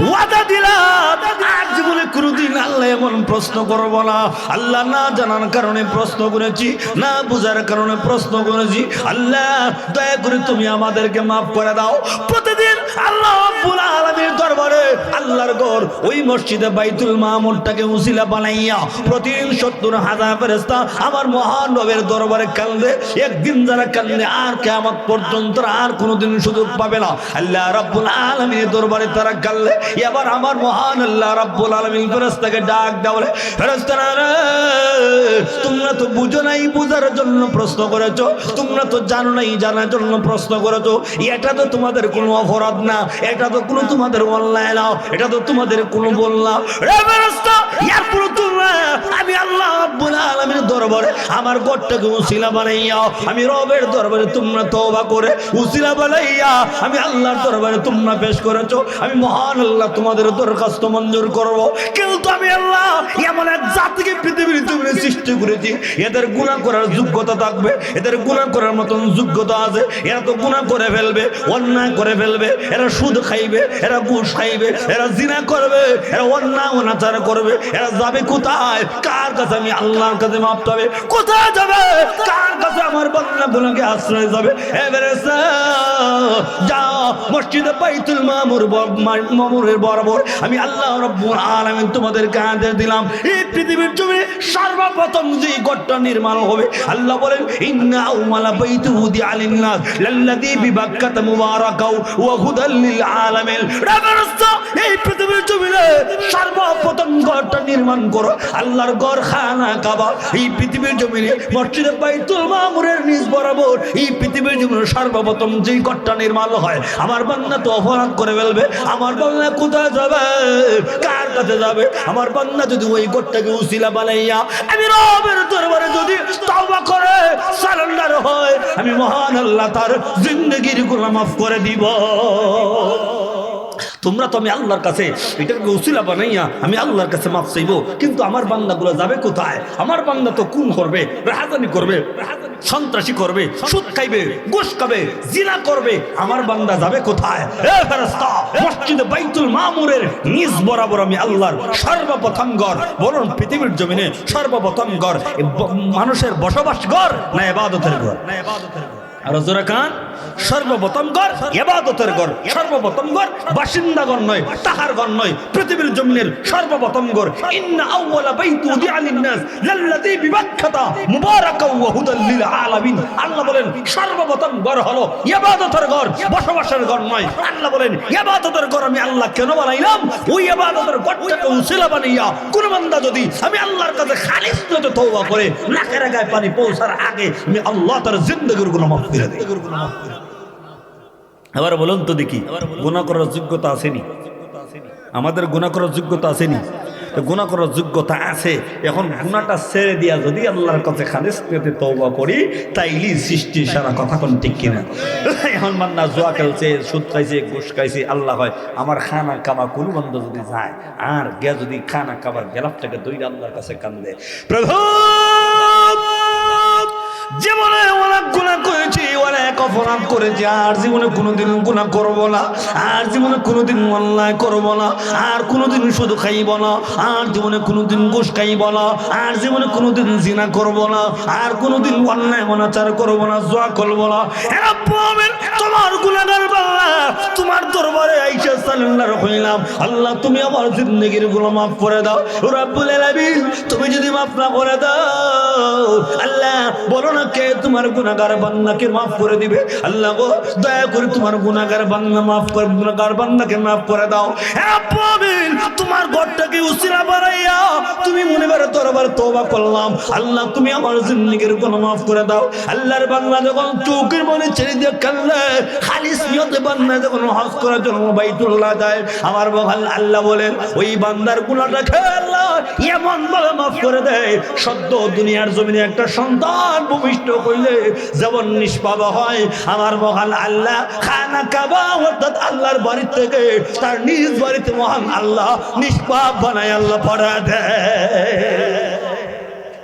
ওয়াদা দিলাম আজ জীবনে কোনোদিন আল্লাহ এমন প্রশ্ন করব না। আল্লাহ না জানার কারণে প্রশ্ন করেছি, না বুঝার কারণে প্রশ্ন করেছি, আল্লাহ দয়া করে তুমি আমাদেরকে মাফ করে দাও। প্রতিদিন আল্লাহ রাব্বুল আলামিনের দরবারে আল্লাহর ঘর ওই মসজিদে বাইতুল মামুরটাকে উসিলা বানাইয়া প্রতিদিন 70,000 ফেরেশতা আমার মহান রবের দরবারে কান্দে। একদিন যারা কান্দে আর কিয়ামত পর্যন্ত আর কোনোদিন সুযোগ পাবে না। আল্লাহ রাব্বুল আলামিনের দরবারে তারা কান্দে। এবার আমার মহান আল্লাহ রাব্বুল আলামিন ফেরেশতাকে ডাক দেয়, বলে ফেরেশতারা তোমরা তো বুঝো নাই বুঝার জন্য প্রশ্ন করেছো, তোমরা তো জানো নাই জানার জন্য প্রশ্ন করেছো, এটা তো তোমাদের কোনো অপরাধ না, এটা তো কোনো তোমাদের অন্যায় না, এটা তো তোমাদের কোনো ভুল না। রে ফেরেশতা এরপর তোমরা আমি আল্লাহ রাব্বুল আলামিনের দরবারে আমার ঘরটাকে উসিলা বানাইয়া, আমি রবের দরবারে তোমরা তওবা করে উসিলা বানাইয়া আমি আল্লাহর দরবারে তোমরা পেশ করেছো, আমি মহান আল্লাহ তোমাদের দরখাস্ত মঞ্জুর করব। কিন্তু আমি আল্লাহ এমন এক জাতিকে পৃথিবীর জমিনে সৃষ্টি করেছি, এদের গুনাহ করার যোগ্যতা থাকবে, এদের গুনাহ করার মতন যোগ্যতা আছে, এরা তো গুনাহ করে ফেলবে, অন্যায় করে ফেলবে, এরা সুদ খাইবে, এরা ঘুষ খাইবে, এরা জিনা করবে, এরা অন্যায় অনাচার করবে, এরা যাবে কোথায়? কার কাছে? আমি আল্লাহর কাছে মাপ চাবে। কোথায় যাবে? কার কাছে? আমার বান্দা গুনাহকে আশ্রয় যাবে। এবারে যাও মসজিদে বাইতুল মামুরের বরাবর আমি আল্লাহ রাব্বুল আলামিন তোমাদেরকে আদেশ দিলাম, এই পৃথিবীর জমিনে সর্বপ্রথম যে ঘরটা নির্মাণ হবে, আল্লাহ বলেন ইন্না আউওয়ালা বাইতি উদিআ লিন-নাস লাল্লাযী বিবাক্কাতা মুবারাকাও ওয়া হুদাল লিল আলামিন। এই পৃথিবীর জমিনে সর্বপ্রথম ঘরটা নির্মাণ করো, আল্লাহর ঘর খানা কাবা। এই পৃথিবীর জমিনে মসজিদে বাইতুল মামুরের নিচ বরাবর এই পৃথিবীর জমিনে সর্বপ্রথম যে ঘরটা নির্মাণ হয়, আমার বান্দা তো অপরাধ করে ফেলবে, আমার বান্দা কোথায় যাবে? কার কাছে যাবে? আমার বান্দা যদি ওই ঘরটাকে উসিলা বানাইয়া আমি রবের দরবারে যদি তওবা করে সারেন্ডার হয়, আমি মহান আল্লাহ তার জিন্দেগির গুনাহ মাফ করে দিব। তোমরা তো আমি আল্লাহর কাছে এটাকে উসিলা বানাইয়া আমি আল্লাহর কাছে মাফ চাইবো, কিন্তু আমার বান্দাগুলো যাবে কোথায়? আমার বান্দা তো খুন করবে, রাহাজানি করবে, সন্ত্রাসী করবে, সুদ খাইবে, ঘুষ খাবে, জিনা করবে, আমার বান্দা যাবে কোথায়? এ ফেরেশতা মসজিদে বাইতুল মামুরের নিচ বরাবর আমি আল্লাহর সর্বপ্রথম ঘর, বলুন পৃথিবীর জমিনে সর্বপ্রথম ঘর মানুষের বসবাস ঘর না ইবাদতের ঘর? না ইবাদতের ঘর। আর জোরে কান, সর্বপ্রথম ঘর ইবাদতের ঘর, সর্বপ্রথম ঘর বাসিন্দাগণ নয়, তাহার ঘর নয়, পৃথিবীর জমিনের সর্বপ্রথম ঘর। ইন্না আউওয়ালা বাইতি উদিআ লিন-নাস লাল্লাযী বিবাক্কাতা মুবারাকাও ওয়া হুদাল লিল আলামিন। আল্লাহ বলেন সর্বপ্রথম ঘর হলো ইবাদতের ঘর, বসবাসের ঘর নয়। আল্লাহ বলেন ইবাদতের ঘর আমি আল্লাহ কেন বানাইলাম? ওই ইবাদতের ঘরটাকে উসিলা বানাইয়া কোন বান্দা যদি আমি আল্লাহর কাছে খালিস নিয়তে তওবা করে নাকের গায়ে পানি পৌঁছার আগে আমি আল্লাহ তার জিন্দেগির গুনাহ মাফ করে দেই। এবার বলুন তো দেখি গুনাহ করার যোগ্যতা আসেনি? আমাদের গুনাহ করার যোগ্যতা আসেনি? গুনাহ করার যোগ্যতা আছে, এখন গুনাহটা ছেড়ে দিয়া যদি আল্লাহর কাছে খালিস নিয়তে তওবা করি তাইলে সৃষ্টি সারা কথা কোন ঠিক কিনা। এখন বান্দা জুয়া খেলছে, সুদ খাইছে, ঘুষ খাইছে, আল্লাহ হয় আমার খানা কামা কোনো বান্দা যদি যায় আর গিয়া যদি খানা খাবার গেলাপটাকে দইরা আল্লাহর কাছে কান্দে, প্রভু জীবনে অনেক গুনাহ করেছি, অনেক অপরাধ করেছি, আর জীবনে কোনোদিন গুনাহ করব না, আর জীবনে কোনোদিন অন্যায় করব না, আর কোনোদিন শুধু খাইব না, আর জীবনে কোনোদিন ঘুষ খাইব না, আর জীবনে কোনোদিন জিনা করব না, আর কোনোদিন অন্যায় অনাচার করব না, জুয়া করব না। হে রব্বুল তোমার গুনাহগার বান্দা তোমার দরবারে আইসা সাল্লাল্লাহু হইলাম, আল্লাহ তুমি আমার জিন্দেগির গুনাহ মাফ করে দাও। রব্বুল আলামিন তুমি যদি মাফ না করে দাও, আল্লাহ বলো না কে তোমার গুনাহগার বান্দাকে মাফ করে দিবে। আল্লাহ গো দয়া করে তোমার গুনাহগার বান্দা মাফ করে, গুনাহগার বান্দাকে মাফ করে দাও। হে রব্বুল তোমার ঘরটাকে উসিলা বানাইয়া তুমি মুনিবের দরবারে তওবা করলাম, আল্লাহ তুমি আমার জিন্দেগির গুনাহ মাফ করে দাও। আল্লাহর বান্দা যখন চোখের মনে ছেড়ে দিয়ে কাঁদলে, খালিস নিয়তে বান্দা যখন হজ করার জন্য বাইতুল্লাহ যায়, আমার বহাল আল্লাহ বলেন ওই বান্দার গুনাহটা খেয়ে আল্লাহ এমন ভাবে মাফ করে দেয়, সদ্য দুনিয়ার জমিনে একটা সন্তান ভূমিষ্ঠ হইলে যেমন নিষ্পাপ হয়, আমার মহান আল্লাহ খানা কাবা অর্থাৎ আল্লাহর বাড়ি থেকে তার নিজ বাড়িতে মহান আল্লাহ নিষ্পাপ বানায় আল্লাহ পড়া দেয়।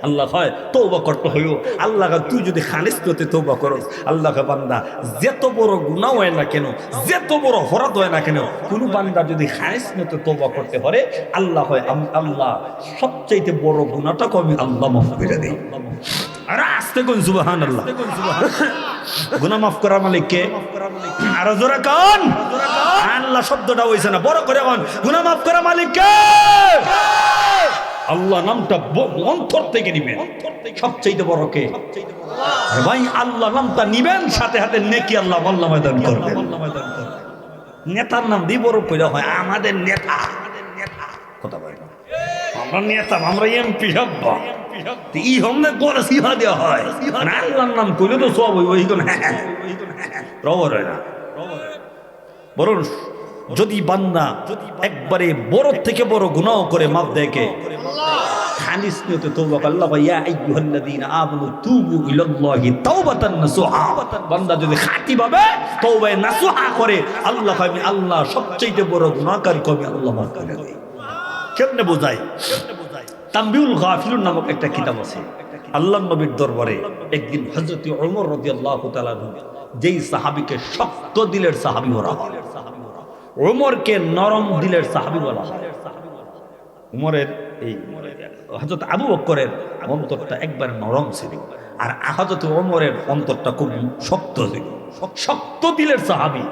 আল্লাহ হয় তওবা করতে হইও, আল্লাহ তুই যদি খালিস করতে তওবা করস, আল্লাহকে বান্দা যত বড় গুনাহ হয় না কেন, যত বড় অপরাধ হয় না কেন, কোন বান্দা যদি খালিস করতে তওবা করতে পারে, আল্লাহ হয় আল্লাহ সবচেয়ে বড় গুনাহটাকে আমি আল্লাহ মাফ করে দেই। আর আস্তে কোন সুবহানাল্লাহ, গুনাহ মাফ করার মালিক কে? আর জোরে কোন আল্লাহ শব্দটা হইছে না, বড় করে কোন গুনাহ মাফ করার মালিক কে? আল্লাহ নামটা অন্তর থেকে নিবেন, সবচেয়ে বড় কে? ভাই আল্লাহ নামটা নিবেন, সাথে সাথে নেকি আল্লাহ আল্লাহ ময়দান করবেন। নেতার নাম দিয়ে বড় কইরা হয় আমাদের নেতা, কথা বলে আমরা নেতা, আমরা এমপি সব ই হমনে করে সিহা দেওয়া হয়, আল্লাহর নাম কইলে তো সব ওই তো রবর হয় না। বরং যদি বান্দা একবারে বড় থেকে বড় গুনাহ করে মাফ দেখে, খালিস নিয়তে তওবা করে, আল্লাহ ইয়া আইয়ুহাল্লাযীনা আমানু তুবু ইলাল্লাহি তাওবাতান নাসুহা, বান্দা যদি খাঁটিভাবে তওবা নাসুহা করে, আল্লাহ আমি আল্লাহ সবচেয়ে বড় গুনাহকার কবি আল্লাহ মাফ করে দেয়। কেমনে বোঝায়? তানবীহুল গাফিলুন নামক একটা কিতাব আছে। আল্লাহর নবীর দরবারে একদিন হযরত ওমর রাদিয়াল্লাহু তাআলা যেই সাহাবীকে শক্ত দিলের সাহাবী বলা হয়, ওমরকে নরম দিলের সাহাবী বলা হয়। উমরের এই হযরত আবু বকরের অন্তরটা একবার নরম ছিল, আর হযরত ওমরের অন্তরটা খুব শক্ত ছিল, শক্ত দিলের সাহাবী।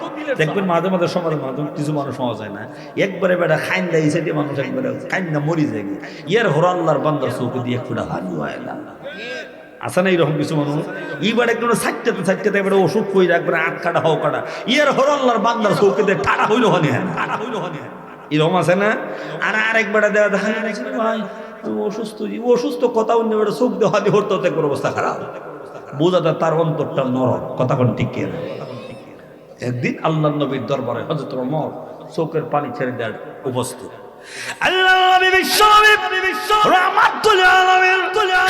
দেখবেন মাঝে মাঝে সমাজে মাঝে কিছু মানুষ পাওয়া যায় না, একবারে বেটা খাইন দেয় সেটি মানুষ একবারে খাইন মরি যায়, ইয়ার হর আল্লাহর বান্দার চৌকে দিয়ে ফুটা হানি হয় না, আছে না এরকম কিছু মানুষ? এইবার একদম সাইটটাতে এবারে ওষুধ কই একবারে আট কাটা হও কাটা, ইয়ার হর আল্লাহর বান্দার চৌকে দিয়ে কাটা হইল হনে, কাটা হইল হনে, এরকম আছে না? আর আরেকবার দেওয়া দেখা ভাই অসুস্থ, অসুস্থ কথা অন্য বেটা চোখ দেওয়া দিয়ে হতে হতে অবস্থা খারাপ, বোঝা যায় তার অন্তরটা নরম, কথা কোন ঠিক কিনা? একদিন আল্লাহর নবীর দরবারে হযরত ওমর চোখের পানি ছেড়ে দেওয়ার উপস্থিত। আল্লাহর নবী রাহমাতুল আলামিন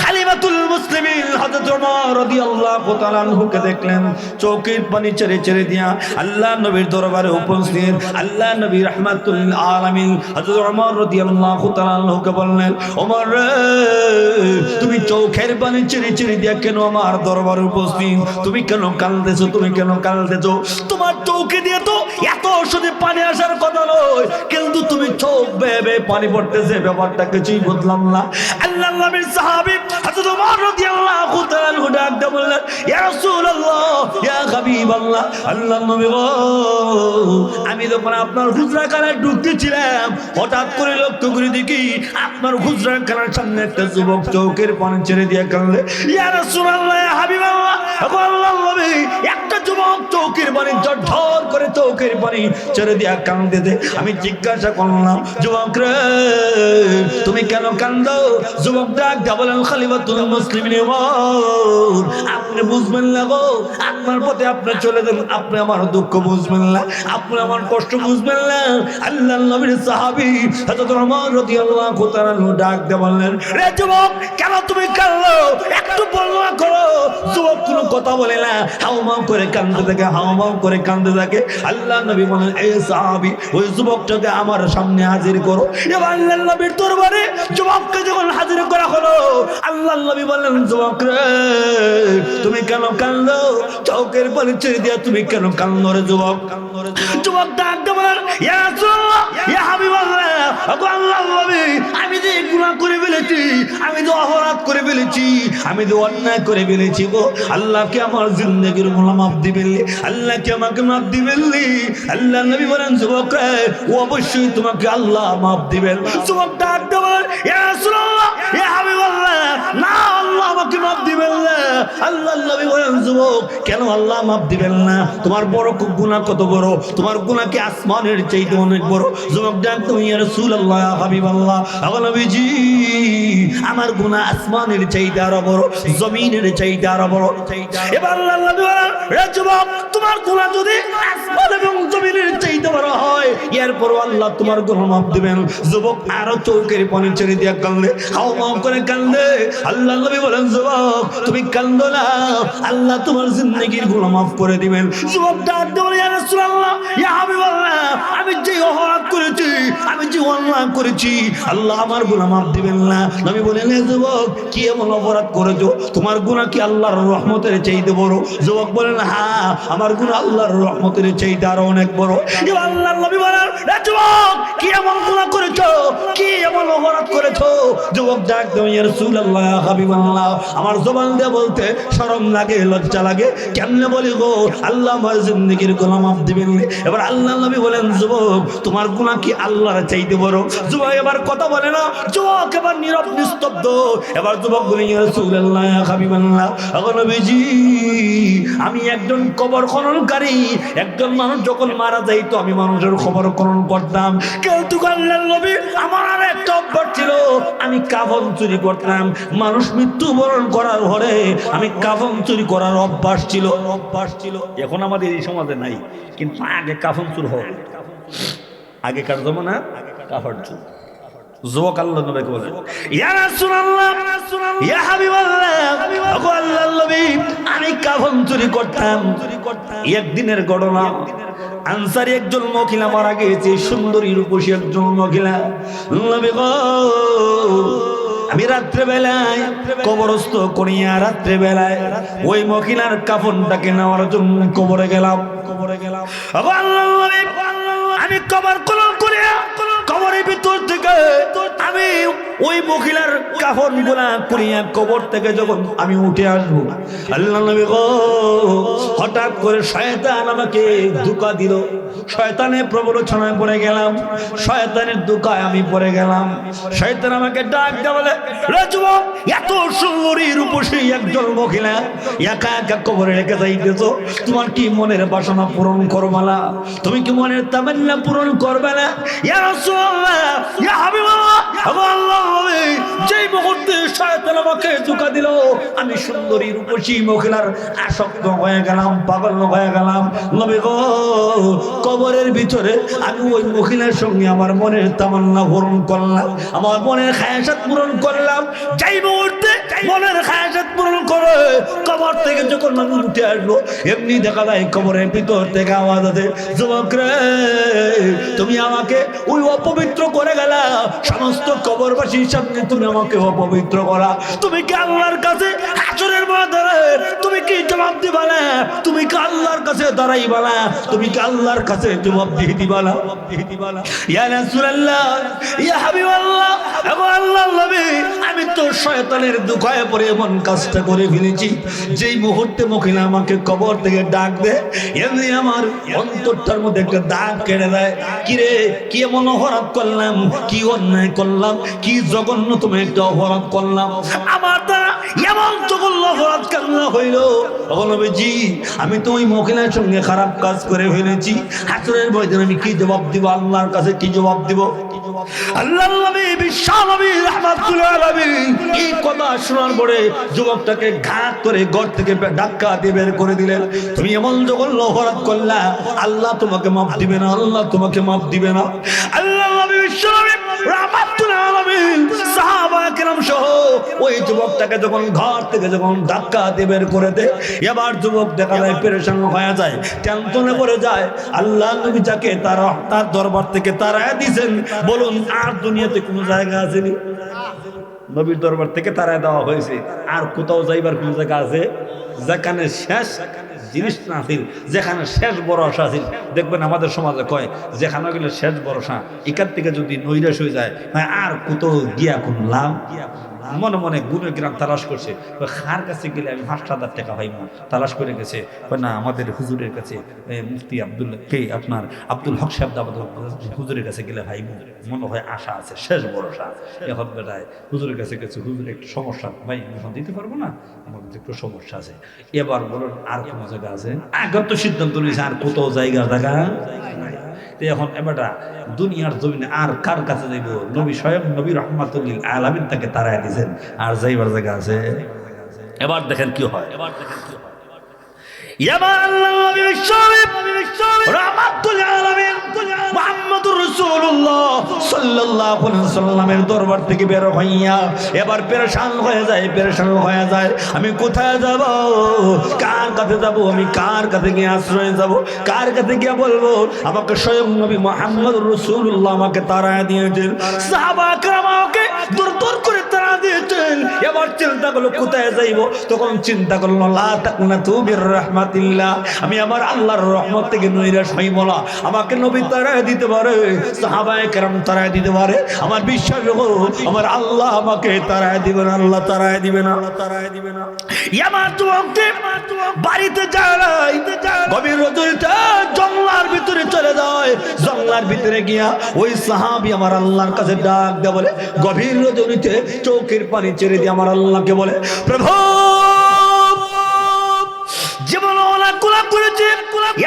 খলিফাতুল মুসলিমিন হযরত ওমর রাদিয়াল্লাহু তাআলা আনহুকে দেখলেন চোখের পানি ছেড়ে ছেড়ে দিয়া আল্লাহর নবীর দরবারে উপস্থিত। আল্লাহর নবী রাহমাতুল আলামিন হযরত ওমর রাদিয়াল্লাহু তাআলা আনহুকে বললেন, ওমর রে তুমি চোখের পানি ছেড়ে ছেড়ে দিয়া কেন আমার দরবারে উপস্থিত? তুমি কেন কাঁদতেছো? তুমি কেন কাঁদতেছো? তোমার চোখে দিয়ে তো এত শুধু পানি আসার কথা নয়, কিন্তু তুমি চোখ বেয়ে পানি পড়তেছে, ব্যাপারটা কিছুই বুঝলাম না। আল্লাহর নবীর সাহাবী হযরত ওমর রাদিয়াল্লাহু তাআলা আনহু ডাক দিয়ে বললেন, ইয়া রাসূলুল্লাহ, ইয়া হাবিবাল্লাহ, আল্লাহর নবী গো, আমি যখন আপনার হুজরাখানায় ঢুকতেছিলাম হঠাৎ করে লক্ষ্য করে দেখি আপনার হুজরাখানার সামনে একটা যুবক চোখের পানি ছেড়ে দিয়ে কাঁদলে। ইয়া রাসূলুল্লাহ, ইয়া হাবিবাল্লাহ, আল্লাহর নবী, একটা যুবক চোখের পানি ঝরঝর করে চোখের পানি ছেড়ে ছেড়ে দিয়া কান্দিতে আমি জিজ্ঞাসা করলাম, যুবক রে তুমি কেন কান্দো? যুবক ডাক দিয়া বলেন, খলিফাতুল মুসলিমিন আপনি বুঝবেন না গো, আপনার পথে আপনি চলে যান, আপনি আমার দুঃখ বুঝবেন না, আপনি আমার কষ্ট বুঝবেন না। আল্লাহর নবীর সাহাবী হযরত ওমর রাদিয়াল্লাহু তাআলা ডাক দিয়ে বললেন, রে যুবক কেন তুমি কাঁদো? একটু বর্ণনা করো। যুবক কোনো কথা বলে না, হাউমাউ করে কাঁদতে থাকে, হাউমাউ করে কাঁদতে থাকে। আল্লাহর নবী বলেন, এই সাহাবী ওই যুবকটাকে আমার সামনে হাজির করো। এবার আল্লাহর নবীর দরবারে যুবককে যখন হাজির করা হলো, আল্লাহর নবী বললেন, যুবক রে তুমি কেন কাঁদো? চোখের পানি ছেড়ে দিয়া তুমি কেন কাঁদো রে যুবক? যুবক ডাক দিয়ে বলেন, ইয়া রাসূলুল্লাহ, ইয়া হাবিবাল্লাহ, ওগো আল্লাহর নবী, আমি যে গুনাহ করে ফেলেছি, আমি যে অপরাধ করে ফেলেছি, আমি যে অন্যায় করে ফেলেছি গো, আল্লাহকে আমার জিন্দেগির গুনাহ মাফ দিবেন, আল্লাহকে আমাকে মাফ দিবেন। আল্লাহর নবী বলেন, যুবক রে অবশ্যই তোমাকে আল্লাহ মাফ দিবেন। যুবক ডাক দিয়ে বলেন, ইয়া রাসূলুল্লাহ, ইয়া হাবিবাল্লাহ, না আল্লাহ আমাকে মাফ দিবেন না। আল্লাহর নবী বলেন, যুবক কেন আল্লাহ মাফ দিবেন না? তোমার বড় গুনাহ কত বড়, তোমার গুনাহ কি আসমানের চাইতে অনেক বড়? যুবক ডাক দিয়ে, ইয়া রাসূলুল্লাহ, ইয়া হাবিবাল্লাহ, ওগো নবীজি আমার গুনাহ আসমানের চাইতে আরো বড়, জমিনের চাইতে আরো বড়। এবার আল্লাহর নবী বলেন, রে যুবক তোমার গুনাহ যদি আসমান এবং জমিনের চাইতে বড় হয়, এরপর আল্লাহ তোমার গুনাহ মাফ দিবেন। যুবক আরো চোখের পানি ছেড়ে দিয়া কাঁদে, হাওমাও করে কাঁদে। আল্লাহর নবী বলেন, যুবক তুমি কাঁদো না, আল্লাহ তোমার জিন্দেগির গুনাহ মাফ করে দিবেন। যুবক ডাক দিয়ে বলে, ইয়া রাসূলুল্লাহ, ইয়া হাবিবাল্লাহ, আমি যে অপরাধ করেছি, আমি যে অন্যায় করেছি, আল্লাহ আমার গুনাহ মাফ দিবেন না। নবী বলেন, হে যুবক কি এমন অপরাধ করেছো? তোমার গুনাহ কি আল্লাহর রহমতের চাইতে বড়? যুবক বলেন, হ্যাঁ আমার গুনাহ আল্লাহর রহমতের চাইতে আরো অনেক বড়। এবার আল্লাহর নবী বলেন, হে যুবক কি এমন গুনাহ করেছো, কি এমন অপরাধ করেছো? যুবক ডাক দিয়ে, ইয়া রাসূলুল্লাহ, ইয়া হাবিবাল্লাহ, আমার জবান দিয়ে বলতে শরম লাগে, লজ্জা লাগে, কেমনে বলি গো, আল্লাহ আমার জিন্দেগির গুনাহ মাফ দিবেন। এবার আল্লাহর নবী বলেন, যুবক তোমার গুনাহ কি আল্লাহর চাইতে বড়? যুবক এবার কথা বলে না, যুবক এবার নীরব নিস্তব্ধ। এবার যুবক বলে, ইয়া রাসূলুল্লাহ, ইয়া হাবিবাল্লাহ, ওগো নবীজি আমি একজন কবর খননকারী, একজন মানুষ যখন মারা যাইতো আমি মানুষের খবর খনন করতাম। কিন্তু আল্লাহর নবী আমার আর একটা অভ্যাস ছিল, আমি কাফন চুরি করতাম। মানুষ মৃত্যুবরণ করার পরে আমি কাফন চুরি করার অভ্যাস ছিল। এখন আমাদের এই সমাজে নাই, কিন্তু আগে কাফন চুর হবে। আগেকার জমানা কাফন চুর। যুবক আল্লাহর নবীকে বলে, ইয়া রাসূলুল্লাহ, ইয়া হাবিবাল্লাহ, ওগো আল্লাহর নবী আমি কাফন চুরি করতাম। একদিনের ঘটনা, আনসারী একজন মহিলা মারা গিয়েছে, সুন্দরী রূপসী একজন মহিলা। নবী গো আমি রাত্রে বেলায় কবরস্থ করিয়া রাত্রে বেলায় ওই মহিলার কাফনটাকে নেওয়ার জন্য কবরে গেলাম। আমি কবর খনন করিয়া কবরের ভিতর থেকে আমি ওই মহিলার কাফন গুলা করিয়া কবর থেকে যখন আমি উঠে আসবো, আল্লাহর নবী গো হঠাৎ করে শয়তান আমাকে ধোঁকা দিল। শয়তানের প্রবঞ্চনায় পড়ে গেলাম, শয়তানের ধোঁকায় আমি পড়ে গেলাম। শয়তান আমাকে ডাক দিয়ে বলে, রে যুবক এত সুন্দরী রূপসী একজন মহিলা একা একা কবরে রেখে যাইতেছো, তোমার কি মনের বাসনা পূরণ করবে না? তুমি কি মনের তামান্না পূরণ করবে না? ইয়া রাসূলুল্লাহ, ইয়া হাবিবাল্লাহ, আল্লাহর নবী যেই মুহূর্তে শয়তান আমাকে ধোঁকা দিল আমি সুন্দরী রূপসী মহিলার আসক্ত হয়ে গেলাম, পাগল হয়ে গেলাম। নবী গো কবরের ভিতরে আমি ওই মহিলার সঙ্গে আমার মনের তামান্না পূরণ করলাম, আমার মনের খায়াসাত পূরণ করলাম। যেই মুহূর্তে মনের খায়াসাত পূরণ করে কবর থেকে যখন আমি উঠে আসবো, এমনি দেখা যায় কবরের ভিতর থেকে আওয়াজ আছে, যুবক রে তুমি আমাকে ওই অপবিত্র করে গেলা, সমস্ত কবরবাসীর সামনে তুমি আমাকে অপবিত্র করা। তুমি কি আল্লাহর কাছে হাসরের ময়দানে তুমি কি জবাব দিবা না? তুমি কি আল্লাহর কাছে দাঁড়াইবা না? তুমি কি আল্লাহর কাছে জবাবদিহি দিবা না? ইয়া রাসূলুল্লাহ, ইয়া হাবিবাল্লাহ, ওগো আল্লাহর নবী আমি তো শয়তানের ধোঁকায় পড়ে এমন কাজটা করে ফেলেছি। যেই মুহূর্তে মহিলা আমাকে কবর থেকে ডাক দেয়, এমনি আমার অন্তরটার মধ্যে একটা দাগ কেটে দেয়। কিরে কি এমন অপরাধ করলাম, কি অন্যায় করলাম, কি জঘন্যতম একটা অপরাধ করলাম? আমার দ্বারা এমন যখন লহরাত কান্না হইল, তখন নবীজি আমি তো ওই মহিলার সঙ্গে খারাপ কাজ করে ফেলেছি, হাসরের ময়দানে আমি কি জবাব দিব, আল্লাহর কাছে কি জবাব দিব? আল্লাহর নবী বিশ্ব নবী রাহমাতুল আলামিন এই কথা শোনার পরে যুবকটাকে ঘাত করে ঘর থেকে ধাক্কা দিয়ে বের করে দিলেন। তুমি এমন যখন লহরাত করলা, আল্লাহ তোমাকে মাফ দিবে না, আল্লাহ তোমাকে মাফ দিবে না। আল্লাহর নবী বিশ্ব নবী রাহমাতুল আলামিন সাহাবা কিরাম সহ ওই যুবকটাকে যখন ঘর থেকে যখন ধাক্কা দিয়ে বের করে দেয়, এবার যুবক দেখা যায় পেরেশান হয়ে যায়, টেনশনে পড়ে যায়। আল্লাহ নবী যাকে তার দরবার থেকে তাড়ায় দিয়েছেন, বলুন আর দুনিয়াতে কোনো জায়গা আসেনি? নবীর দরবার থেকে তাড়ায় দেওয়া হয়েছে, আর কোথাও যাইবার কোন জায়গা আছে? যেখানে শেষ জিনিস না আছিল, যেখানে শেষ ভরসা আছিল। দেখবেন আমাদের সমাজে কয় যেখানে গেলে শেষ ভরসা, এখান থেকে যদি নৈরাশ হয়ে যায় আর কোথাও গিয়া কোন লাভ। মনে মনে গুণে গ্রাম তালাশ করছে, খার কাছে গেলে আমি 5,000 টাকা পাইব, তালাশ করে গেছে না আমাদের হুজুরের কাছে, মুফতি আপনার আব্দুল হক সাহেব হুজুরের কাছে গেলে ভাইব, মনে হয় আশা আছে, শেষ ভরসা। এখন বেটায় হুজুরের কাছে গেছে, হুজুর একটু সমস্যা, ভাই এখন দিতে পারবো না, আমার একটু সমস্যা আছে। এবার বলুন আর কোনো জায়গা আছে? আগের তো সিদ্ধান্ত নিয়েছে আর কোথাও জায়গা এখন এবারটা দুনিয়ার জমিনে আর কার কাছে যাইব? নবী স্বয়ং নবী রাহমাতুল লিল আলামিন তাকে তাড়ায় দিয়েছেন, আর যাইবার জায়গা আছে? এবার দেখেন কি হয়। এবার আল্লাহ নবী রাহমাতুল লিল আলামিন মুহাম্মদুর রাসূলুল্লাহ সাল্লাল্লাহু আলাইহি ওয়াসাল্লামের দরবার থেকে বের হইয়া এবার পেরেশান হয়ে যায়, আমি কোথায় যাব, কার কাছে যাব, আমি কার কাছে গিয়ে আশ্রয় যাব, কার কাছে গিয়ে বলবো? আমাকে স্বয়ং নবী মুহাম্মদুর রাসূলুল্লাহ আমাকে তাড়ায় দিয়েছেন, সাহাবা کرام আমাকে দূর করে তাড়া দিয়েছেন। এবার চিন্তা করলো কোথায় যাইব, তখন চিন্তা করলো লা তাকনাতু বির রাহমাতিল্লাহ, আমি আমার আল্লাহর রহমত থেকে নৈরাশ হইব না। আমাকে নবী তাড়ায় দিতে পারে, সাহাবায়ে কেরাম তাড়ায় দিতে পারে, আমার বিশ্বাস আমার আল্লাহ আমাকে তাড়ায় দিবে না, আল্লাহ তাড়ায় দিবে না। আমার যুবককে বাড়িতে যায়, গভীর রজনীতে জঙ্গলার ভিতরে চলে যায়, জঙ্গলার ভিতরে গিয়া ওই সাহাবী আমার আল্লাহর কাছে ডাক দেয়, বলে গভীর রজনীতে চোখের পানি ছেড়ে দিয়ে আমার আল্লাহকে বলে, প্রভু জীবন অনেক গুনাহ করেছি,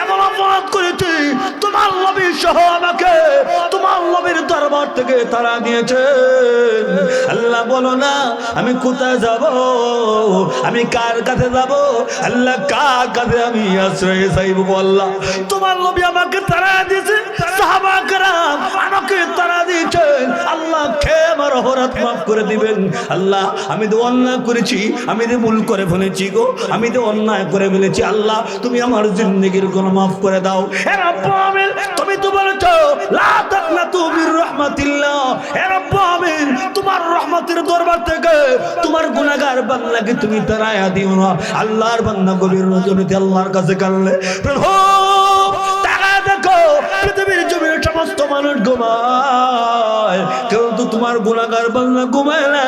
এমন অপরাধ করেছি, তোমার নবী সহ আমাকে তোমার নবীর দরবার থেকে তাড়া দিয়েছে। আল্লাহ বলো না আমি কোথায় যাব, আমি কার কাছে যাব, আল্লাহ কার কাছে আমি আশ্রয় চাইব? আল্লাহ তোমার নবী আমাকে তাড়া দিয়েছে, সাহাবা کرام আমাকে তাড়া দিয়েছেন, আল্লাহ খেয়ে আমার অপরাধ মাফ করে দিবেন। আল্লাহ আমি তো অন্যায় করেছি, আমি তো ভুল করে ফেলেছি গো, আমি তো অন্যায় করে ফেলেছি, আল্লাহ তুমি আমার জিন্দেগির গুনাহ মাফ করে দাও। হে রব্বুল আমিন তুমি তো বলেছো লা তাকনাতু বির রাহমাতিল্লাহ, হে রব্বুল আমিন তোমার রহমতের দরবার থেকে তোমার গুনাহগার বান্দাকে তুমি তাড়ায় দিও না। আল্লাহর বান্দা গভীর রজনীতে আল্লাহর কাছে কাঁদলে, প্রভু তাকায় দেখো পৃথিবীর জমিনে সমস্ত মানুষ ঘুমায়, কিন্তু তোমার গুনাহগার বান্দা ঘুমায় না।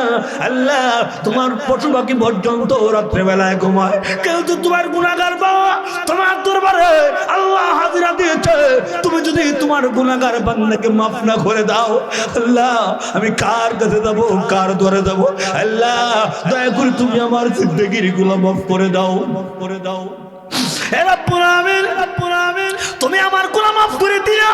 আল্লাহ তোমার পশু পাখি পর্যন্ত রাত্রে বেলায় ঘুমায়, কিন্তু তোমার গুনাহগার বাবা তোমার দরবারে আল্লাহ হাজিরা দিয়েছে, তুমি যদি তোমার গুনাহগার বান্দাকে মাফ না করে দাও, আল্লাহ আমি কার কাছে যাব, কার দরে যাব? আল্লাহ দয়া করে তুমি আমার জিন্দেগির গুনাহ মাফ করে দাও। হে রব্বুল আমিন তুমি আমার গুনাহ মাফ করে দিও,